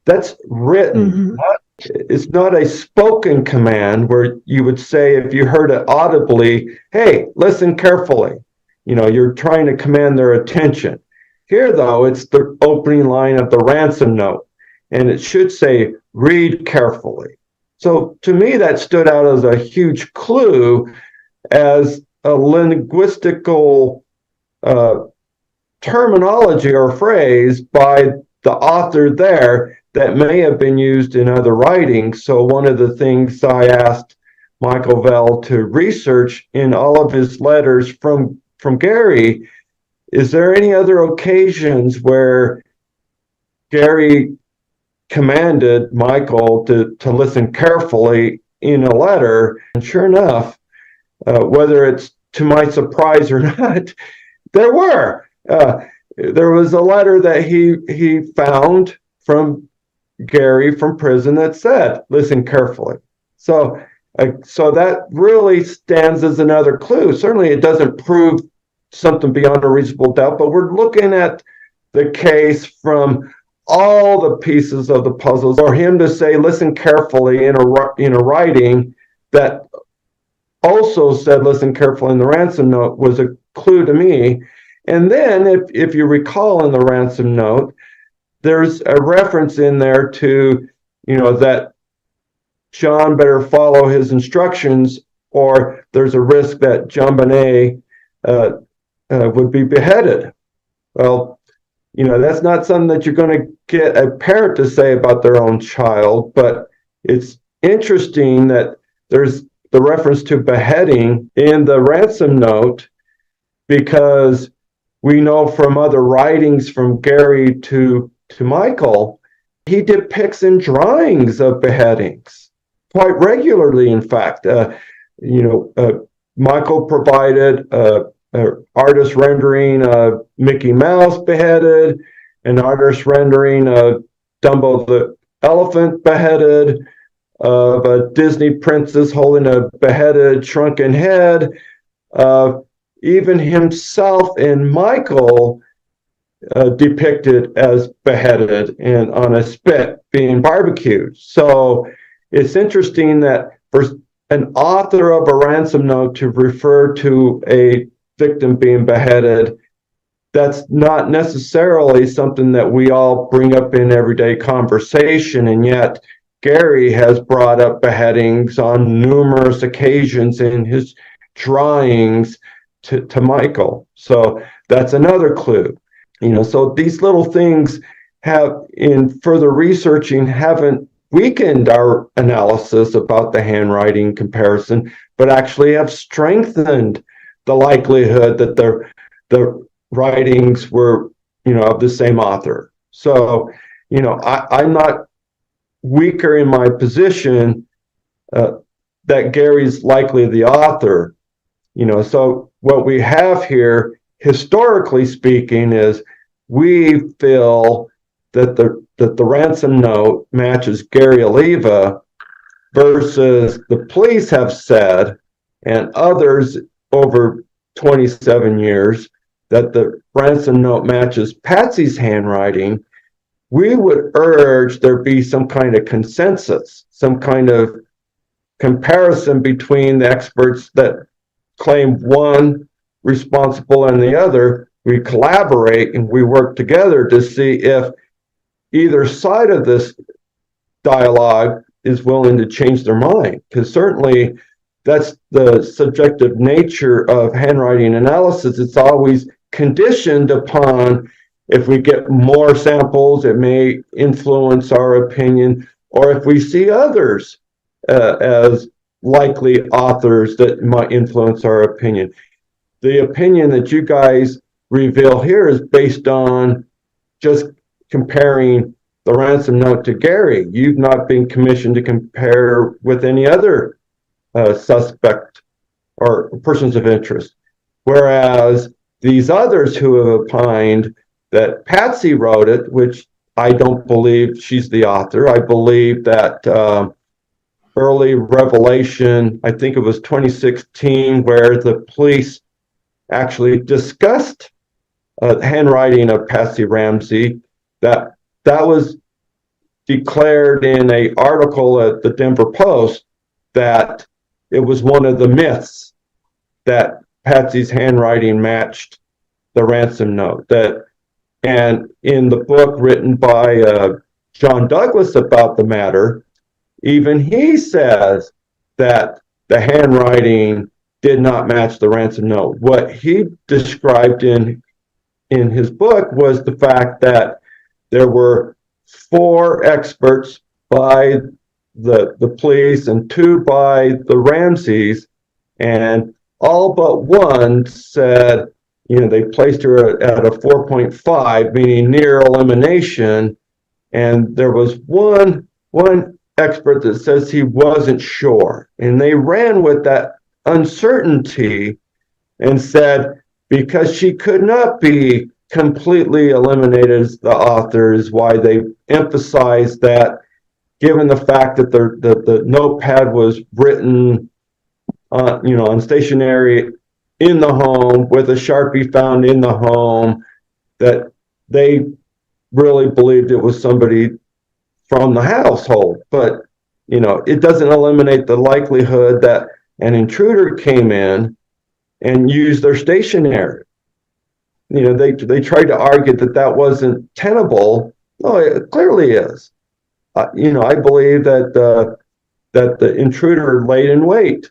Speaker 1: That's written. It's not a spoken command where you would say, if you heard it audibly, hey, listen carefully. You're trying to command their attention. Here, though, it's the opening line of the ransom note, and it should say, read carefully. So to me, that stood out as a huge clue as a linguistical terminology or phrase by the author there that may have been used in other writings. So one of the things I asked Michael Vell to research in all of his letters from Gary, is there any other occasions where Gary commanded Michael to listen carefully in a letter? And sure enough, whether it's to my surprise or not, there were. There was a letter that he found from Gary from prison that said, listen carefully. So that really stands as another clue. Certainly it doesn't prove something beyond a reasonable doubt, but we're looking at the case from all the pieces of the puzzles. For him to say, listen carefully in a writing that also said, listen carefully in the ransom note was a clue to me. And then if you recall in the ransom note, there's a reference in there to, that John better follow his instructions or there's a risk that JonBenet would be beheaded. Well, that's not something that you're going to get a parent to say about their own child, but it's interesting that there's the reference to beheading in the ransom note, because we know from other writings from Gary to Michael, he depicts in drawings of beheadings quite regularly. In fact, Michael provided an artist rendering of Mickey Mouse beheaded, an artist rendering of Dumbo the elephant beheaded, of a Disney princess holding a beheaded shrunken head, even himself and Michael depicted as beheaded and on a spit being barbecued. So it's interesting that for an author of a ransom note to refer to a victim being beheaded, that's not necessarily something that we all bring up in everyday conversation, and yet Gary has brought up beheadings on numerous occasions in his drawings to Michael. So that's another clue. So these little things have, in further researching, haven't weakened our analysis about the handwriting comparison, but actually have strengthened the likelihood that the writings were, of the same author. So, I'm not weaker in my position that Gary's likely the author. So what we have here, historically speaking, is we feel that the ransom note matches Gary Oliva, versus the police have said, and others over 27 years, that the ransom note matches Patsy's handwriting. We would urge there be some kind of consensus, some kind of comparison between the experts that claim one responsible and the other. We collaborate and we work together to see if either side of this dialogue is willing to change their mind, because certainly that's the subjective nature of handwriting analysis. It's always conditioned upon, if we get more samples, it may influence our opinion, or if we see others as likely authors that might influence our opinion. The opinion that you guys reveal here is based on just comparing the ransom note to Gary. You've not been commissioned to compare with any other suspect or persons of interest. Whereas these others who have opined that Patsy wrote it, which I don't believe she's the author. I believe that early revelation, I think it was 2016, where the police actually discussed handwriting of Patsy Ramsey, that was declared in an article at the Denver Post that it was one of the myths that Patsy's handwriting matched the ransom note. And in the book written by John Douglas about the matter, even he says that the handwriting did not match the ransom note. What he described in his book was the fact that there were 4 experts by the police and 2 by the Ramseys, and all but one said, they placed her at a 4.5, meaning near elimination. And there was one expert that says he wasn't sure. And they ran with that uncertainty and said, because she could not be completely eliminated as the author, is why they emphasized that, given the fact that the notepad was written on stationery in the home with a Sharpie found in the home, that they really believed it was somebody from the household. But it doesn't eliminate the likelihood that an intruder came in and used their stationery. They tried to argue that wasn't tenable. No, it clearly is. I believe that the intruder laid in wait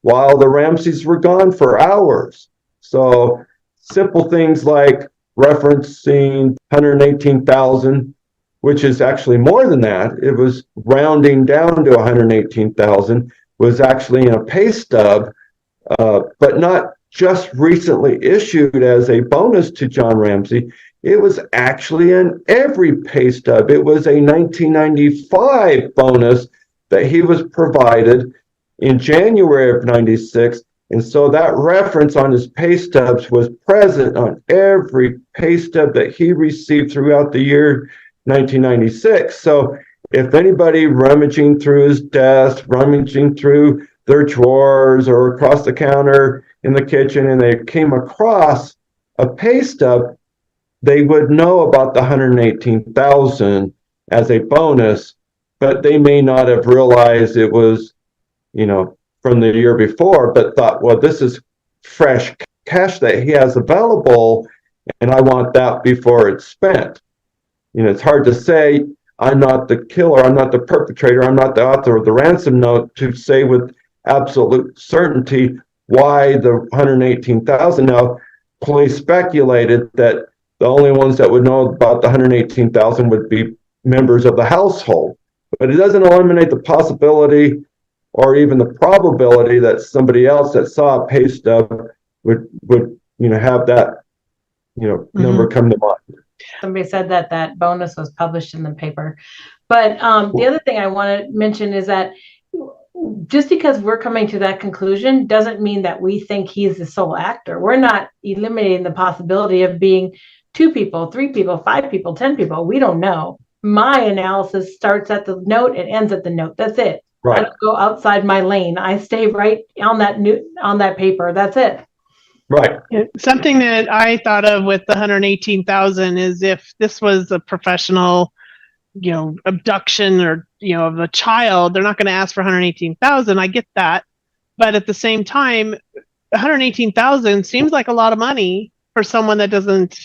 Speaker 1: while the Ramseys were gone for hours. So simple things like referencing 118,000, which is actually more than that. It was rounding down to 118,000, was actually in a pay stub, but not just recently issued as a bonus to John Ramsey. It was actually in every pay stub. It was a 1995 bonus that he was provided in January of 96. And so that reference on his pay stubs was present on every pay stub that he received throughout the year 1996. So if anybody rummaging through his desk, rummaging through their drawers or across the counter in the kitchen, and they came across a pay stub, they would know about the 118,000 as a bonus, but they may not have realized it was, from the year before, but thought, well, this is fresh cash that he has available, and I want that before it's spent. It's hard to say. I'm not the killer, I'm not the perpetrator, I'm not the author of the ransom note, to say with absolute certainty why the 118,000. Now, police speculated that the only ones that would know about the 118,000 would be members of the household, but it doesn't eliminate the possibility or even the probability that somebody else that saw a pay stub would have that number come to mind.
Speaker 6: Somebody said that bonus was published in the paper. But the other thing I want to mention is that just because we're coming to that conclusion doesn't mean that we think he's the sole actor. We're not eliminating the possibility of being 2 people, 3 people, 5 people, 10 people. We don't know. My analysis starts at the note and ends at the note. That's it.
Speaker 1: Right.
Speaker 6: I don't go outside my lane. I stay right on that paper. That's it.
Speaker 1: Right.
Speaker 7: Something that I thought of with the 118,000 is if this was a professional, abduction or, of a child, they're not going to ask for 118,000. I get that. But at the same time, 118,000 seems like a lot of money for someone that doesn't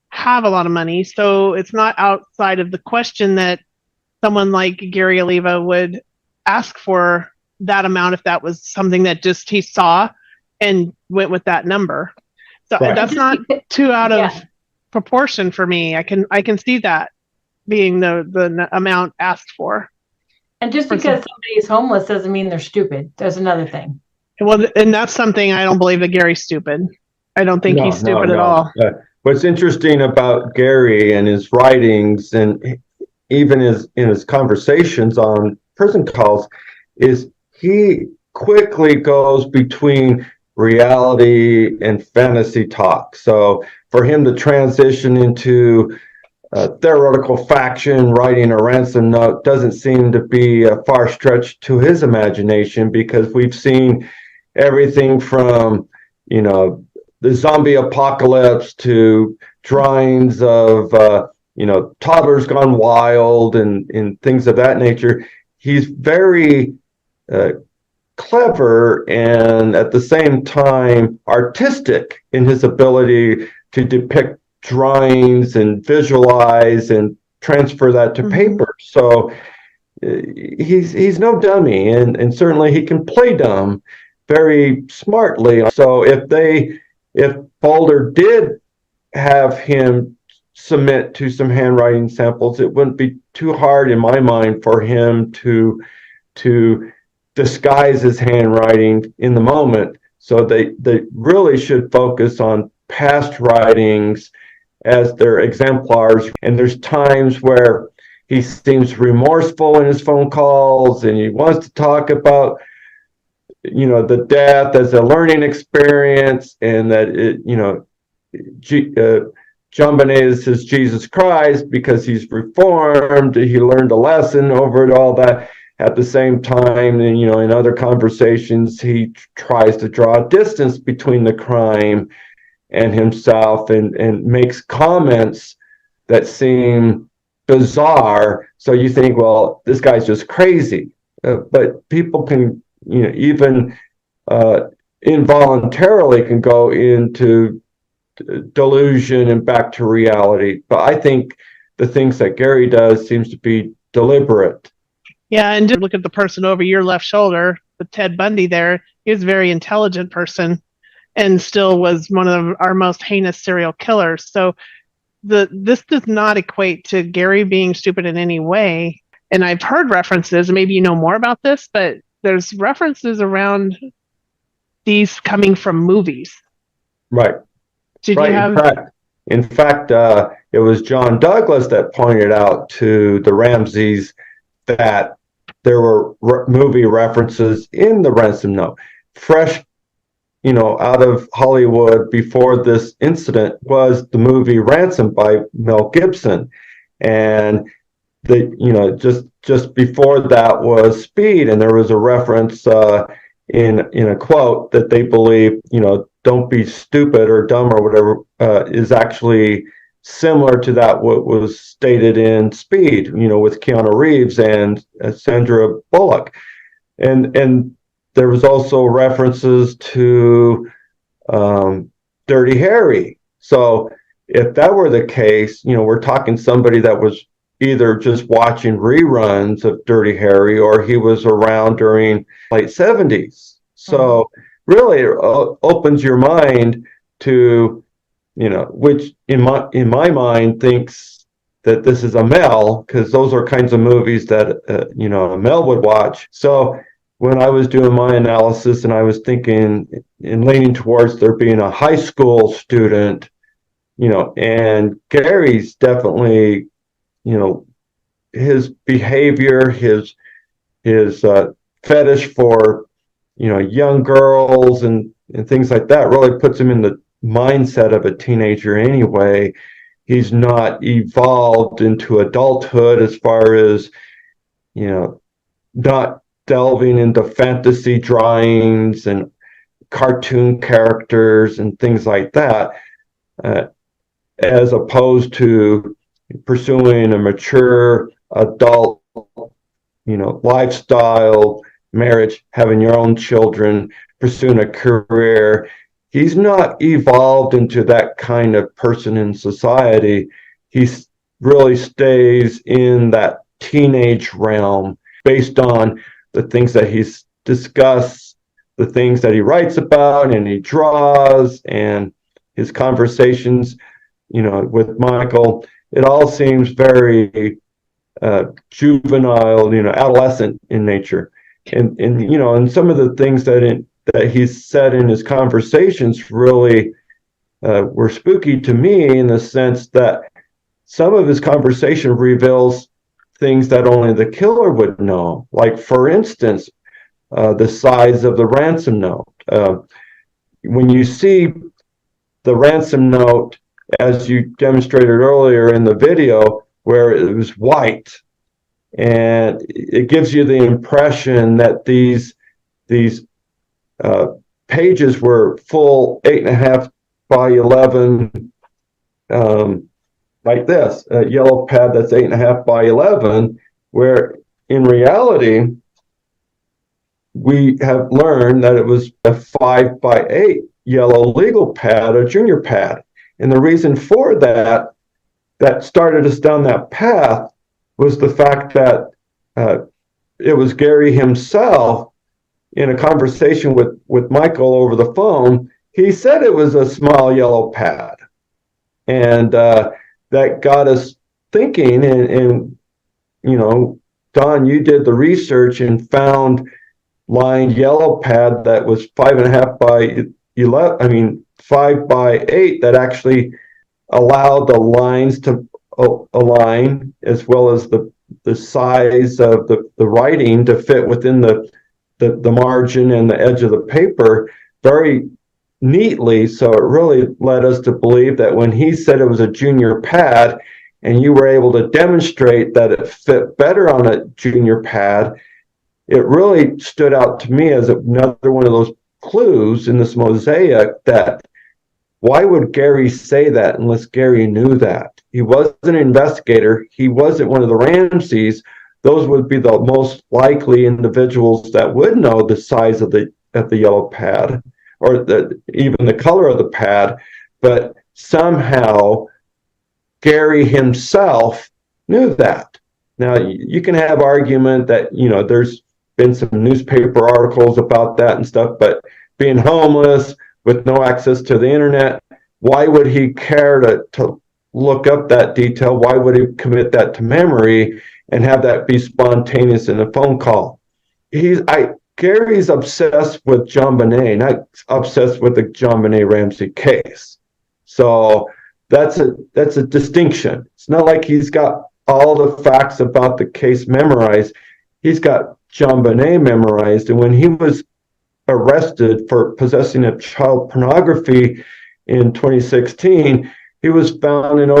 Speaker 7: have a lot of money. So it's not outside of the question that someone like Gary Oliva would ask for that amount if that was something that just he saw and went with that number. So that's not too out of proportion for me. I can see that being the amount asked for.
Speaker 6: And just because somebody is homeless doesn't mean they're stupid. There's another thing.
Speaker 7: Well, and that's something I don't believe that Gary's stupid. I don't think he's stupid at all.
Speaker 1: What's interesting about Gary and his writings, and even in his conversations on prison calls, is he quickly goes between reality and fantasy talk. So for him to transition into theoretical faction, writing a ransom note, doesn't seem to be a far stretch to his imagination, because we've seen everything from, the zombie apocalypse to drawings of, toddlers gone wild and things of that nature. He's very clever and at the same time artistic in his ability to depict drawings and visualize and transfer that to paper. So he's no dummy, and certainly he can play dumb very smartly. So if Boulder did have him submit to some handwriting samples, it wouldn't be too hard in my mind for him to disguise his handwriting in the moment. So they really should focus on past writings as their exemplars. And there's times where he seems remorseful in his phone calls, and he wants to talk about the death as a learning experience, and that JonBenet is his Jesus Christ because he's reformed. He learned a lesson over it, all that. At the same time, and in other conversations, he tries to draw a distance between the crime and himself, and makes comments that seem bizarre. So you think, well, this guy's just crazy. But people can, even involuntarily can go into delusion and back to reality. But I think the things that Gary does seems to be deliberate.
Speaker 7: Yeah, and look at the person over your left shoulder, the Ted Bundy there. He was a very intelligent person and still was one of our most heinous serial killers. So this does not equate to Gary being stupid in any way. And I've heard references, maybe you know more about this, but there's references around these coming from movies.
Speaker 1: Right. In fact, it was John Douglas that pointed out to the Ramseys that there were movie references in the ransom note. Fresh, out of Hollywood before this incident was the movie Ransom by Mel Gibson. And just before that was Speed, and there was a reference in a quote that they believe, don't be stupid or dumb or whatever, is actually similar to that what was stated in Speed, with Keanu Reeves and Sandra Bullock. And there was also references to Dirty Harry. So if that were the case, we're talking somebody that was either just watching reruns of Dirty Harry or he was around during late 70s. So really it opens your mind to, which in my mind thinks that this is a Mel, because those are kinds of movies that, a Mel would watch. So when I was doing my analysis and I was thinking and leaning towards there being a high school student, and Gary's definitely, his behavior, his fetish for, young girls and things like that really puts him in the mindset of a teenager anyway. He's not evolved into adulthood as far as, not delving into fantasy drawings and cartoon characters and things like that, as opposed to pursuing a mature adult, lifestyle, marriage, having your own children, pursuing a career. He's not evolved into that kind of person in society. He really stays in that teenage realm based on the things that he's discussed, the things that he writes about and he draws, and his conversations, with Michael. It all seems very juvenile, adolescent in nature. And some of the things that he's said in his conversations really were spooky to me, in the sense that some of his conversation reveals things that only the killer would know. Like, for instance, the size of the ransom note. When you see the ransom note, as you demonstrated earlier in the video, where it was white, and it gives you the impression that these pages were full 8.5 by 11, like this, a yellow pad that's 8.5 by 11, where in reality we have learned that it was a 5 by 8 yellow legal pad, a junior pad. And the reason for that started us down that path, was the fact that it was Gary himself, in a conversation with Michael over the phone. He said it was a small yellow pad. And that got us thinking, and Dawn, you did the research and found lined yellow pad that was 5.5 by 11, 5 by 8, that actually allowed the lines to align, as well as the size of the writing to fit within the margin and the edge of the paper very neatly. So it really led us to believe that when he said it was a junior pad, and you were able to demonstrate that it fit better on a junior pad, it really stood out to me as another one of those clues in this mosaic, that why would Gary say that unless Gary knew that? He wasn't an investigator. He wasn't one of the Ramseys. Those would be the most likely individuals that would know the size of the yellow pad, or even the color of the pad. But somehow Gary himself knew that. Now, you can have argument that, there's been some newspaper articles about that and stuff, but being homeless with no access to the internet, why would he care to look up that detail? Why would he commit that to memory and have that be spontaneous in a phone call? Gary's obsessed with JonBenet, not obsessed with the JonBenet Ramsey case. So that's a distinction. It's not like he's got all the facts about the case memorized. He's got JonBenet memorized. And when he was arrested for possessing of child pornography in 2016, he was found in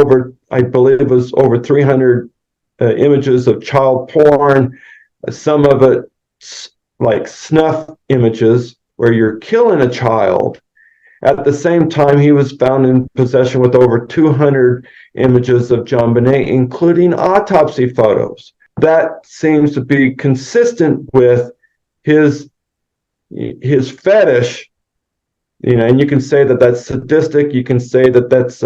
Speaker 1: I believe it was over 300 images of child porn, some of it like snuff images where you're killing a child. At the same time, he was found in possession with over 200 images of JonBenet, including autopsy photos. That seems to be consistent with his fetish, and you can say that that's sadistic, you can say that that's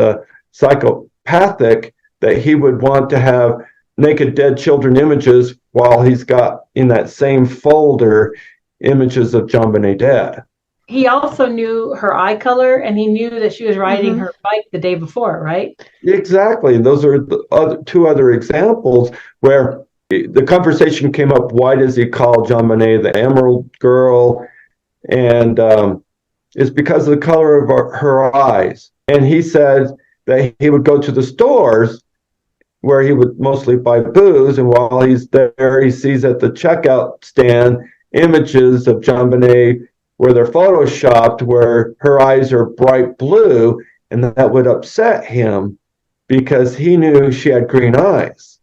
Speaker 1: psychopathic, that he would want to have naked dead children images while he's got in that same folder images of JonBenet dead.
Speaker 6: He also knew her eye color, and he knew that she was riding her bike the day before, right?
Speaker 1: Exactly. Those are the two other examples where the conversation came up. Why does he call JonBenet the Emerald Girl? And it's because of the color of her eyes. And he said that he would go to the stores where he would mostly buy booze, and while he's there, he sees at the checkout stand images of JonBenet where they're photoshopped, where her eyes are bright blue, and that would upset him because he knew she had green eyes.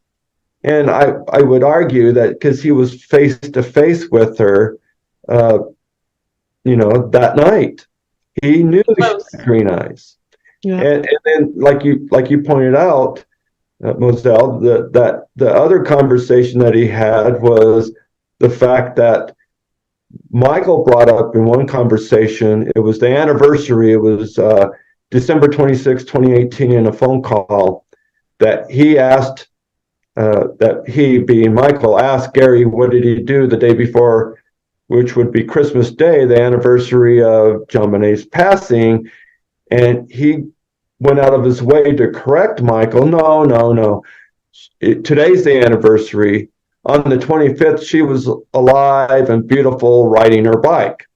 Speaker 1: And I would argue that because he was face to face with her, that night, he knew she had green eyes. Yeah. And then, like you pointed out, Mozelle, that the other conversation that he had was the fact that Michael brought up in one conversation, it was the anniversary, it was December 26, 2018, in a phone call, that he asked, that he, being Michael, asked Gary what did he do the day before, which would be Christmas Day, the anniversary of JonBenet's passing, and he went out of his way to correct Michael. No. Today's the anniversary. On the 25th, she was alive and beautiful riding her bike.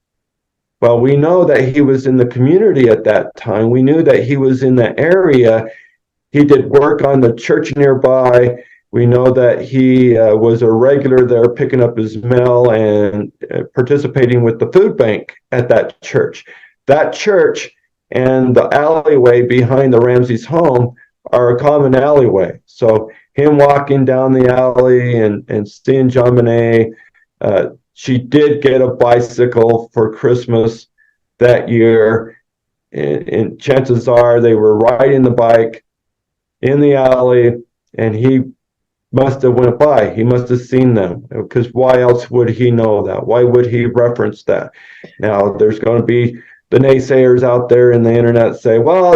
Speaker 1: Well, we know that he was in the community at that time. We knew that he was in the area. He did work on the church nearby. We know that he was a regular there picking up his mail and participating with the food bank at that church. That church and the alleyway behind the Ramseys' home are a common alleyway. So him walking down the alley and seeing JonBenet, she did get a bicycle for Christmas that year, and chances are they were riding the bike in the alley, and he must have went by. He must have seen them, because why else would he know that? Why would he reference that? Now, there's going to be the naysayers out there in the internet say, well,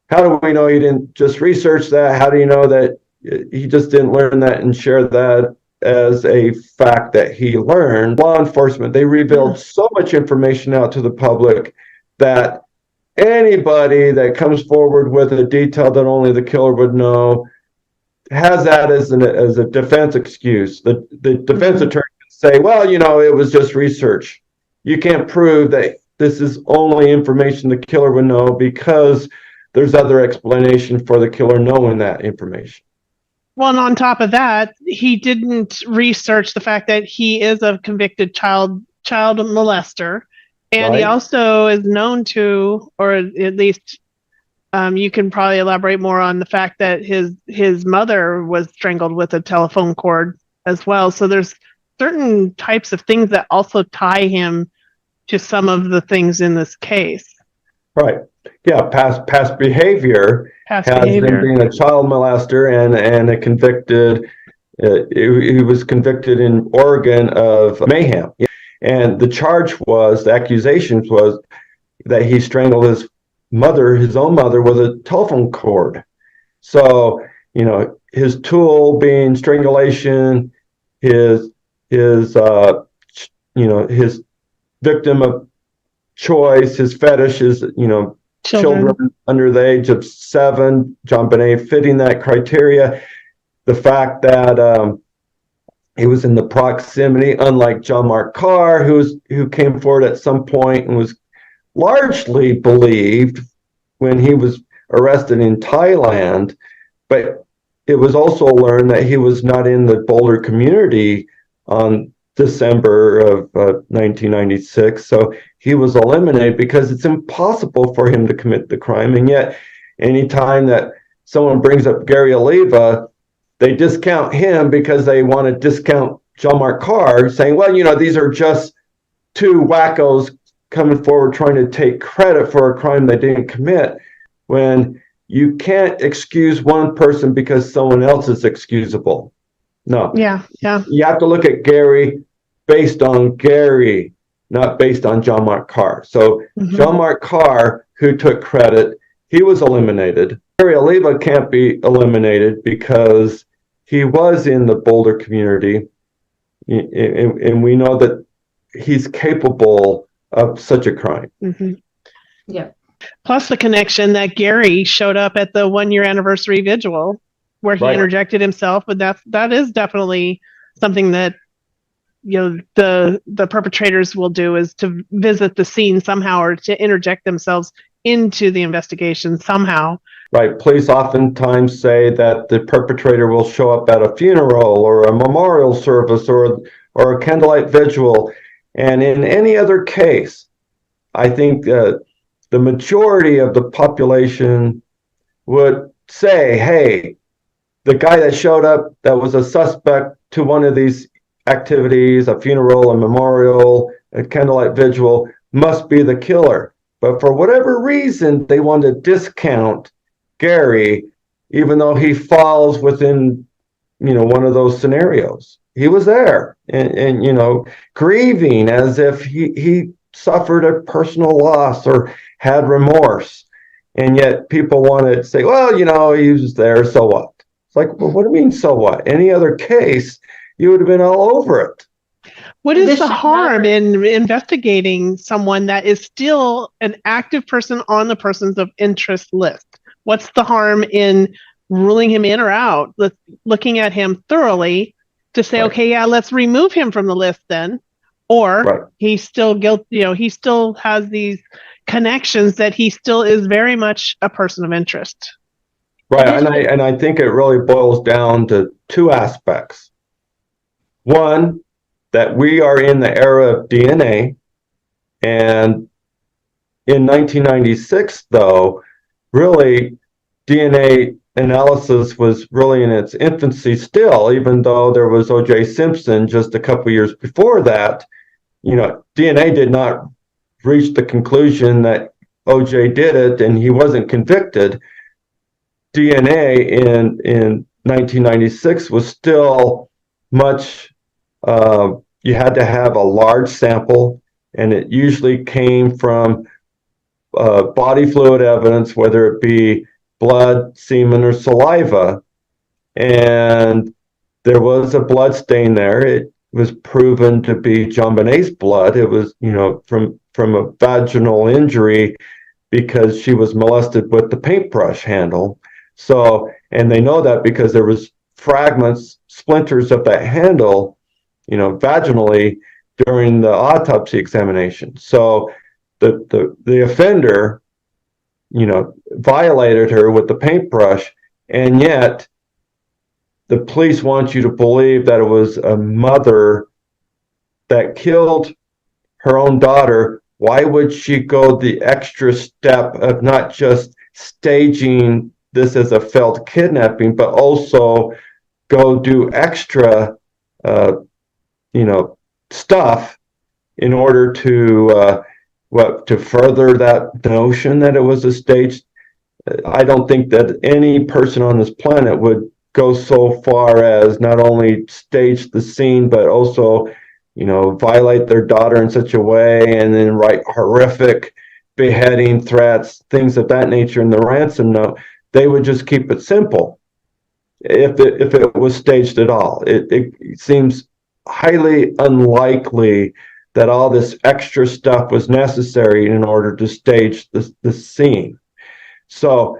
Speaker 1: how do we know he didn't just research that? How do you know that he just didn't learn that and share that as a fact that he learned? Law enforcement, they revealed so much information out to the public that anybody that comes forward with a detail that only the killer would know has that as a defense excuse. The defense attorney can say, well, it was just research. You can't prove that this is only information the killer would know because there's other explanation for the killer knowing that information.
Speaker 7: Well, and on top of that, he didn't research the fact that he is a convicted child molester, and he also is known to, or at least you can probably elaborate more on the fact that his mother was strangled with a telephone cord as well. So there's certain types of things that also tie him to some of the things in this case.
Speaker 1: Right. Yeah. Past behavior has him being a child molester and a convicted. He was convicted in Oregon of mayhem, and the accusation was that he strangled his own mother, with a telephone cord. So his tool being strangulation, his victim of choice, his fetish is, children under the age of 7, JonBenet fitting that criteria. The fact that he was in the proximity, unlike John Mark Carr, who came forward at some point and was largely believed when he was arrested in Thailand, but it was also learned that he was not in the Boulder community on December of 1996, so he was eliminated because it's impossible for him to commit the crime. And yet, anytime that someone brings up Gary Oliva, they discount him because they want to discount John Mark Carr, saying, well, these are just two wackos coming forward trying to take credit for a crime they didn't commit, when you can't excuse one person because someone else is excusable. No.
Speaker 7: Yeah.
Speaker 1: You have to look at Gary based on Gary, not based on John Mark Carr. So John Mark Carr, who took credit, he was eliminated. Gary Oliva can't be eliminated because he was in the Boulder community, and we know that he's capable of such a crime.
Speaker 7: Mm-hmm.
Speaker 6: Yeah.
Speaker 7: Plus the connection that Gary showed up at the 1-year anniversary vigil where he interjected himself, but that is definitely something that the perpetrators will do, is to visit the scene somehow or to interject themselves into the investigation somehow.
Speaker 1: Right. Police oftentimes say that the perpetrator will show up at a funeral or a memorial service or a candlelight vigil. And in any other case, I think the majority of the population would say, hey, the guy that showed up that was a suspect to one of these activities, a funeral, a memorial, a candlelight vigil, must be the killer. But for whatever reason, they want to discount Gary, even though he falls within, one of those scenarios. He was there and grieving as if he suffered a personal loss or had remorse. And yet people want to say, well, he was there, so what? It's like, well, what do you mean, so what? Any other case, you would have been all over it.
Speaker 7: What is the harm in investigating someone that is still an active person on the persons of interest list? What's the harm in ruling him in or out, looking at him thoroughly to say, okay, yeah, let's remove him from the list then? Or he's still guilty, he still has these connections that he still is very much a person of interest.
Speaker 1: Right, and I think it really boils down to two aspects. One, that we are in the era of DNA, and in 1996, though, really DNA analysis was really in its infancy still, even though there was O.J. Simpson just a couple years before that. DNA did not reach the conclusion that O.J. did it and he wasn't convicted. DNA in 1996 was still much, you had to have a large sample, and it usually came from body fluid evidence, whether it be blood, semen, or saliva. And there was a blood stain there. It was proven to be JonBenét's blood. It was, from a vaginal injury because she was molested with the paintbrush handle. So, and they know that because there was fragments, splinters of that handle, vaginally during the autopsy examination. So the offender, violated her with the paintbrush, and yet the police want you to believe that it was a mother that killed her own daughter. Why would she go the extra step of not just staging this as a failed kidnapping, but also go do extra, stuff in order to further that notion that it was a staged? I don't think that any person on this planet would go so far as not only stage the scene, but also, violate their daughter in such a way and then write horrific beheading threats, things of that nature in the ransom note. They would just keep it simple if it was staged at all. It seems highly unlikely that all this extra stuff was necessary in order to stage the scene. So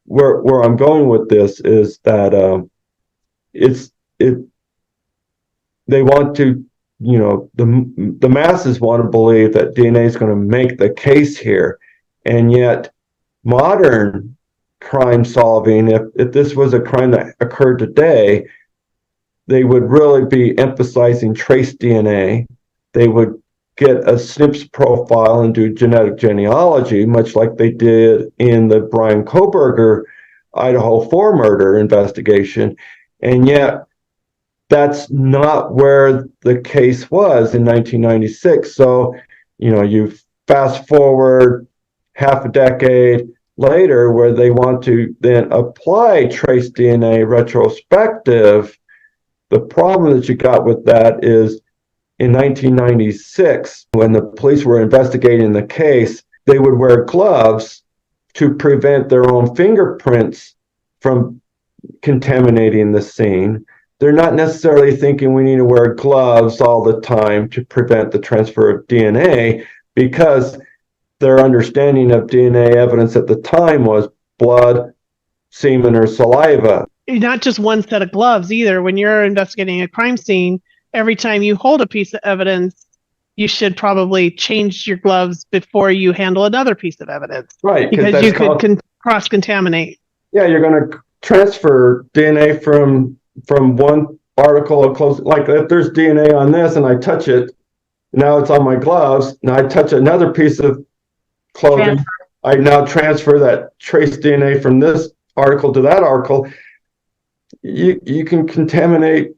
Speaker 1: where I'm going with this is that they want to, the masses want to believe that DNA is going to make the case here, and yet modern crime solving, if this was a crime that occurred today, they would really be emphasizing trace DNA. They would get a SNP's profile and do genetic genealogy, much like they did in the Brian Kohberger Idaho 4 murder investigation. And yet that's not where the case was in 1996. So, you fast forward half a decade later, where they want to then apply trace DNA retrospective. The problem that you got with that is in 1996, when the police were investigating the case, they would wear gloves to prevent their own fingerprints from contaminating the scene. They're not necessarily thinking we need to wear gloves all the time to prevent the transfer of DNA, because their understanding of DNA evidence at the time was blood, semen, or saliva.
Speaker 7: Not just one set of gloves either. When you're investigating a crime scene, every time you hold a piece of evidence, you should probably change your gloves before you handle another piece of evidence.
Speaker 1: Right.
Speaker 7: Because you could cross-contaminate.
Speaker 1: Yeah, you're going to transfer DNA from one article of clothes. Like if there's DNA on this and I touch it, now it's on my gloves. Now I touch another piece of clothing. I now transfer that trace DNA from this article to that article. You can contaminate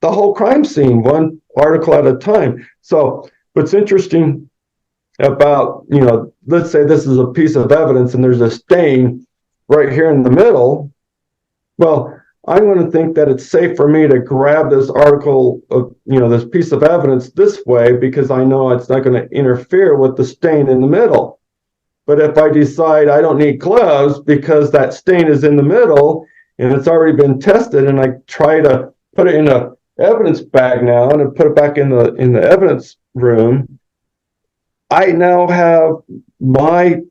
Speaker 1: the whole crime scene, one article at a time. So what's interesting about, let's say this is a piece of evidence and there's a stain right here in the middle. Well, I'm going to think that it's safe for me to grab this article of, this piece of evidence this way, because I know it's not going to interfere with the stain in the middle. But if I decide I don't need gloves because that stain is in the middle and it's already been tested, and I try to put it in a evidence bag now and put it back in the evidence room, I now have my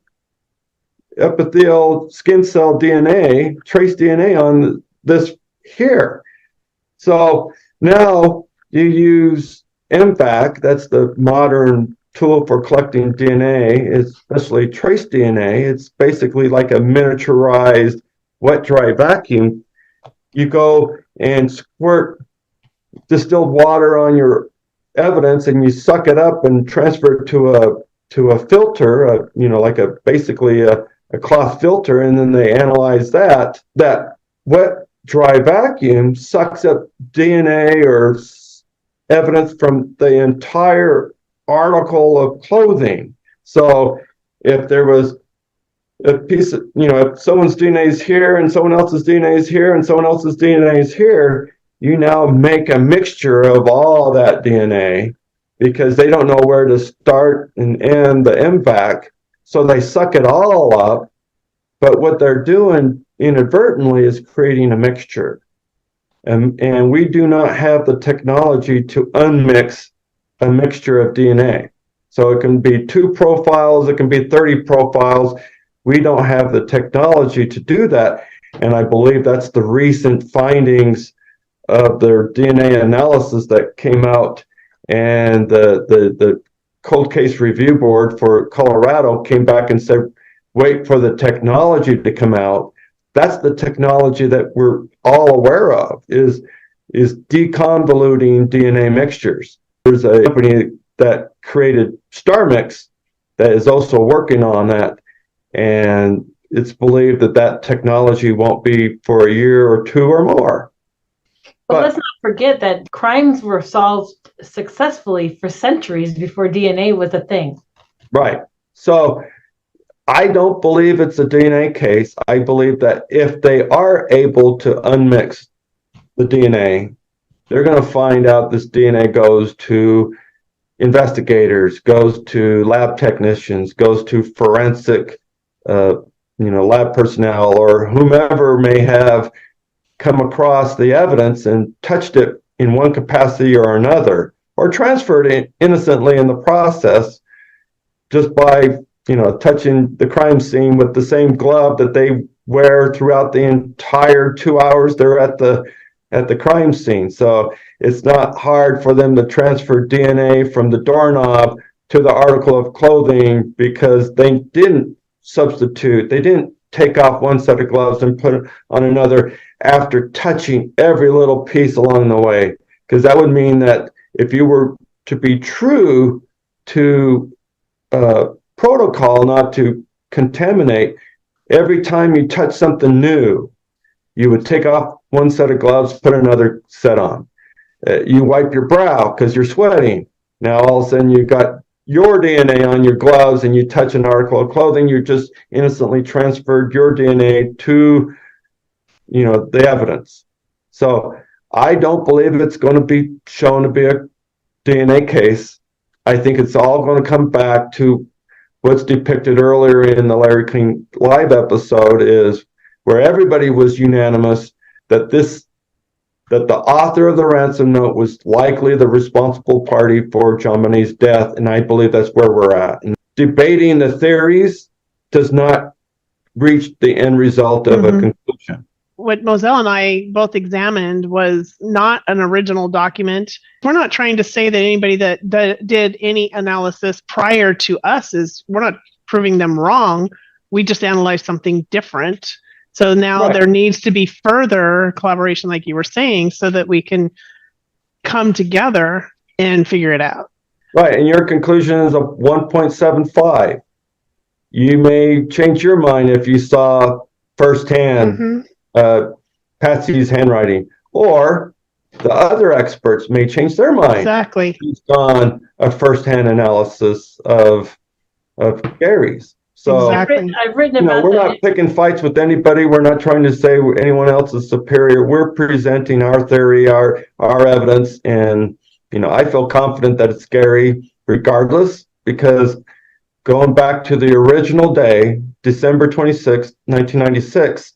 Speaker 1: epithelial skin cell DNA, trace DNA on this here. So now you use MVAC, that's the modern tool for collecting DNA, especially trace DNA. It's basically like a miniaturized wet dry vacuum. You go and squirt distilled water on your evidence and you suck it up and transfer it to a filter, basically a cloth filter, and then they analyze that. That wet dry vacuum sucks up DNA or evidence from the entire article of clothing. So if there was a piece of, if someone's DNA is here and someone else's DNA is here and someone else's DNA is here, you now make a mixture of all that DNA because they don't know where to start and end the MVAC. So they suck it all up. But what they're doing inadvertently is creating a mixture. And we do not have the technology to unmix a mixture of DNA. So it can be 2 profiles, it can be 30 profiles. We don't have the technology to do that. And I believe that's the recent findings of their DNA analysis that came out. And the Cold Case Review Board for Colorado came back and said, wait for the technology to come out. That's the technology that we're all aware of, is deconvoluting DNA mixtures. There's a company that created StarMix that is also working on that, and it's believed that technology won't be for a year or 2 or more.
Speaker 6: But let's not forget that crimes were solved successfully for centuries before DNA was a thing.
Speaker 1: Right. So I don't believe it's a DNA case. I believe that if they are able to unmix the DNA, they're going to find out this DNA goes to investigators, goes to lab technicians, goes to forensic, lab personnel, or whomever may have come across the evidence and touched it in one capacity or another, or transferred it innocently in the process just by touching the crime scene with the same glove that they wear throughout the entire 2 hours they're at the crime scene. So it's not hard for them to transfer DNA from the doorknob to the article of clothing, because they didn't substitute. They didn't take off one set of gloves and put it on another after touching every little piece along the way. Because that would mean that if you were to be true to protocol not to contaminate, every time you touch something new, you would take off one set of gloves, put another set on. You wipe your brow because you're sweating. Now all of a sudden you've got your DNA on your gloves and you touch an article of clothing, you just innocently transferred your DNA to, the evidence. So I don't believe it's going to be shown to be a DNA case. I think it's all going to come back to what's depicted earlier in the Larry King Live episode, is where everybody was unanimous that the author of the ransom note was likely the responsible party for JonBenét's death, and I believe that's where we're at. And debating the theories does not reach the end result of a conclusion.
Speaker 7: What Mozelle and I both examined was not an original document. We're not trying to say that anybody that did any analysis prior to us we're not proving them wrong. We just analyzed something different. So now there needs to be further collaboration, like you were saying, so that we can come together and figure it out.
Speaker 1: Right, and your conclusion is a 1.75. You may change your mind if you saw firsthand Patsy's handwriting, or the other experts may change their mind.
Speaker 7: Exactly.
Speaker 1: Based on a firsthand analysis of Gary's. So
Speaker 7: exactly.
Speaker 6: I've written about
Speaker 1: we're not picking fights with anybody. We're not trying to say anyone else is superior. We're presenting our theory, our evidence, and I feel confident that it's Gary regardless, because going back to the original day, December 26, 1996,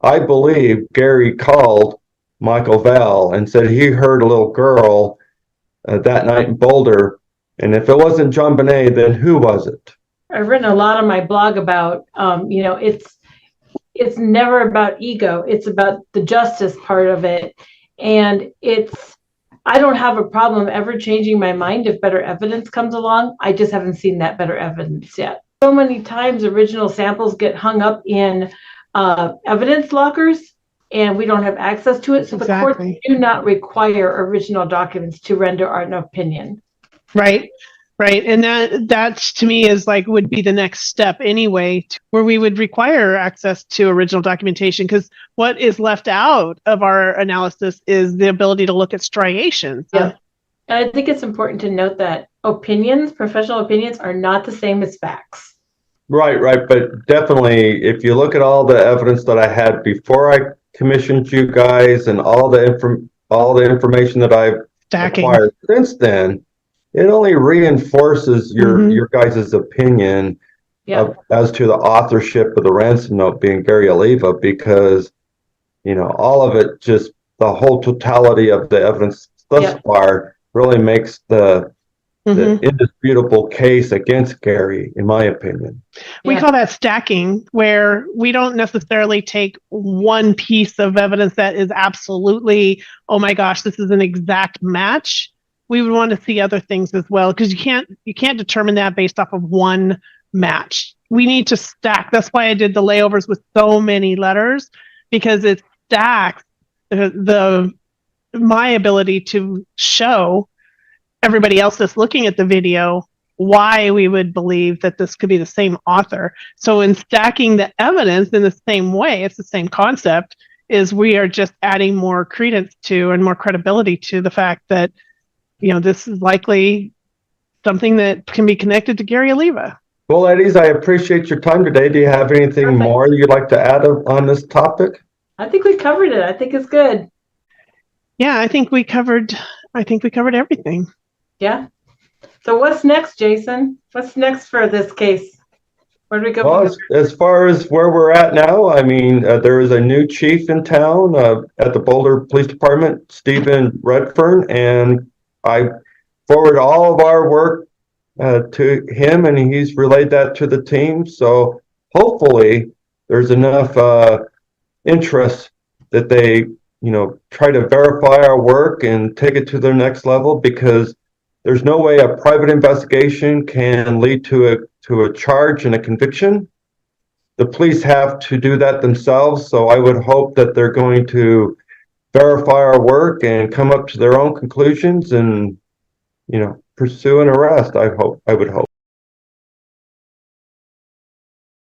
Speaker 1: I believe Gary called Michael Val and said he heard a little girl that night in Boulder, and if it wasn't JonBenet, then who was it?
Speaker 6: I've written a lot on my blog about, it's never about ego. It's about the justice part of it. And I don't have a problem ever changing my mind if better evidence comes along. I just haven't seen that better evidence yet. So many times original samples get hung up in evidence lockers and we don't have access to it. So the courts do not require original documents to render an opinion.
Speaker 7: Right. Right. And that to me is would be the next step anyway, where we would require access to original documentation, because what is left out of our analysis is the ability to look at striations.
Speaker 6: Yeah. And I think it's important to note that professional opinions are not the same as facts.
Speaker 1: Right. But definitely, if you look at all the evidence that I had before I commissioned you guys and all the information that I've acquired since then, it only reinforces your guys' opinion as to the authorship of the ransom note being Gary Oliva, because all of it, just the whole totality of the evidence thus far really makes the indisputable case against Gary, in my opinion.
Speaker 7: We call that stacking, where we don't necessarily take one piece of evidence that is absolutely, oh my gosh, this is an exact match. We would want to see other things as well, because you can't determine that based off of one match. We need to stack. That's why I did the layovers with so many letters, because it stacks my ability to show everybody else that's looking at the video why we would believe that this could be the same author. So in stacking the evidence in the same way, it's the same concept, is we are just adding more credence to and more credibility to the fact that this is likely something that can be connected to Gary Oliva.
Speaker 1: Well, ladies, I appreciate your time today. Do you have anything more you'd like to add on this topic?
Speaker 6: I think we covered it. I think it's good.
Speaker 7: Yeah, I think we covered everything.
Speaker 6: Yeah. So what's next, Jason? What's next for this case? Where do we go?
Speaker 1: Well, as far as where we're at now, I mean, there is a new chief in town at the Boulder Police Department, Stephen Redfern, and I forward all of our work to him, and he's relayed that to the team. So hopefully there's enough interest that they, try to verify our work and take it to their next level, because there's no way a private investigation can lead to a charge and a conviction. The police have to do that themselves. So I would hope that they're going to verify our work and come up to their own conclusions and, pursue an arrest. I would hope.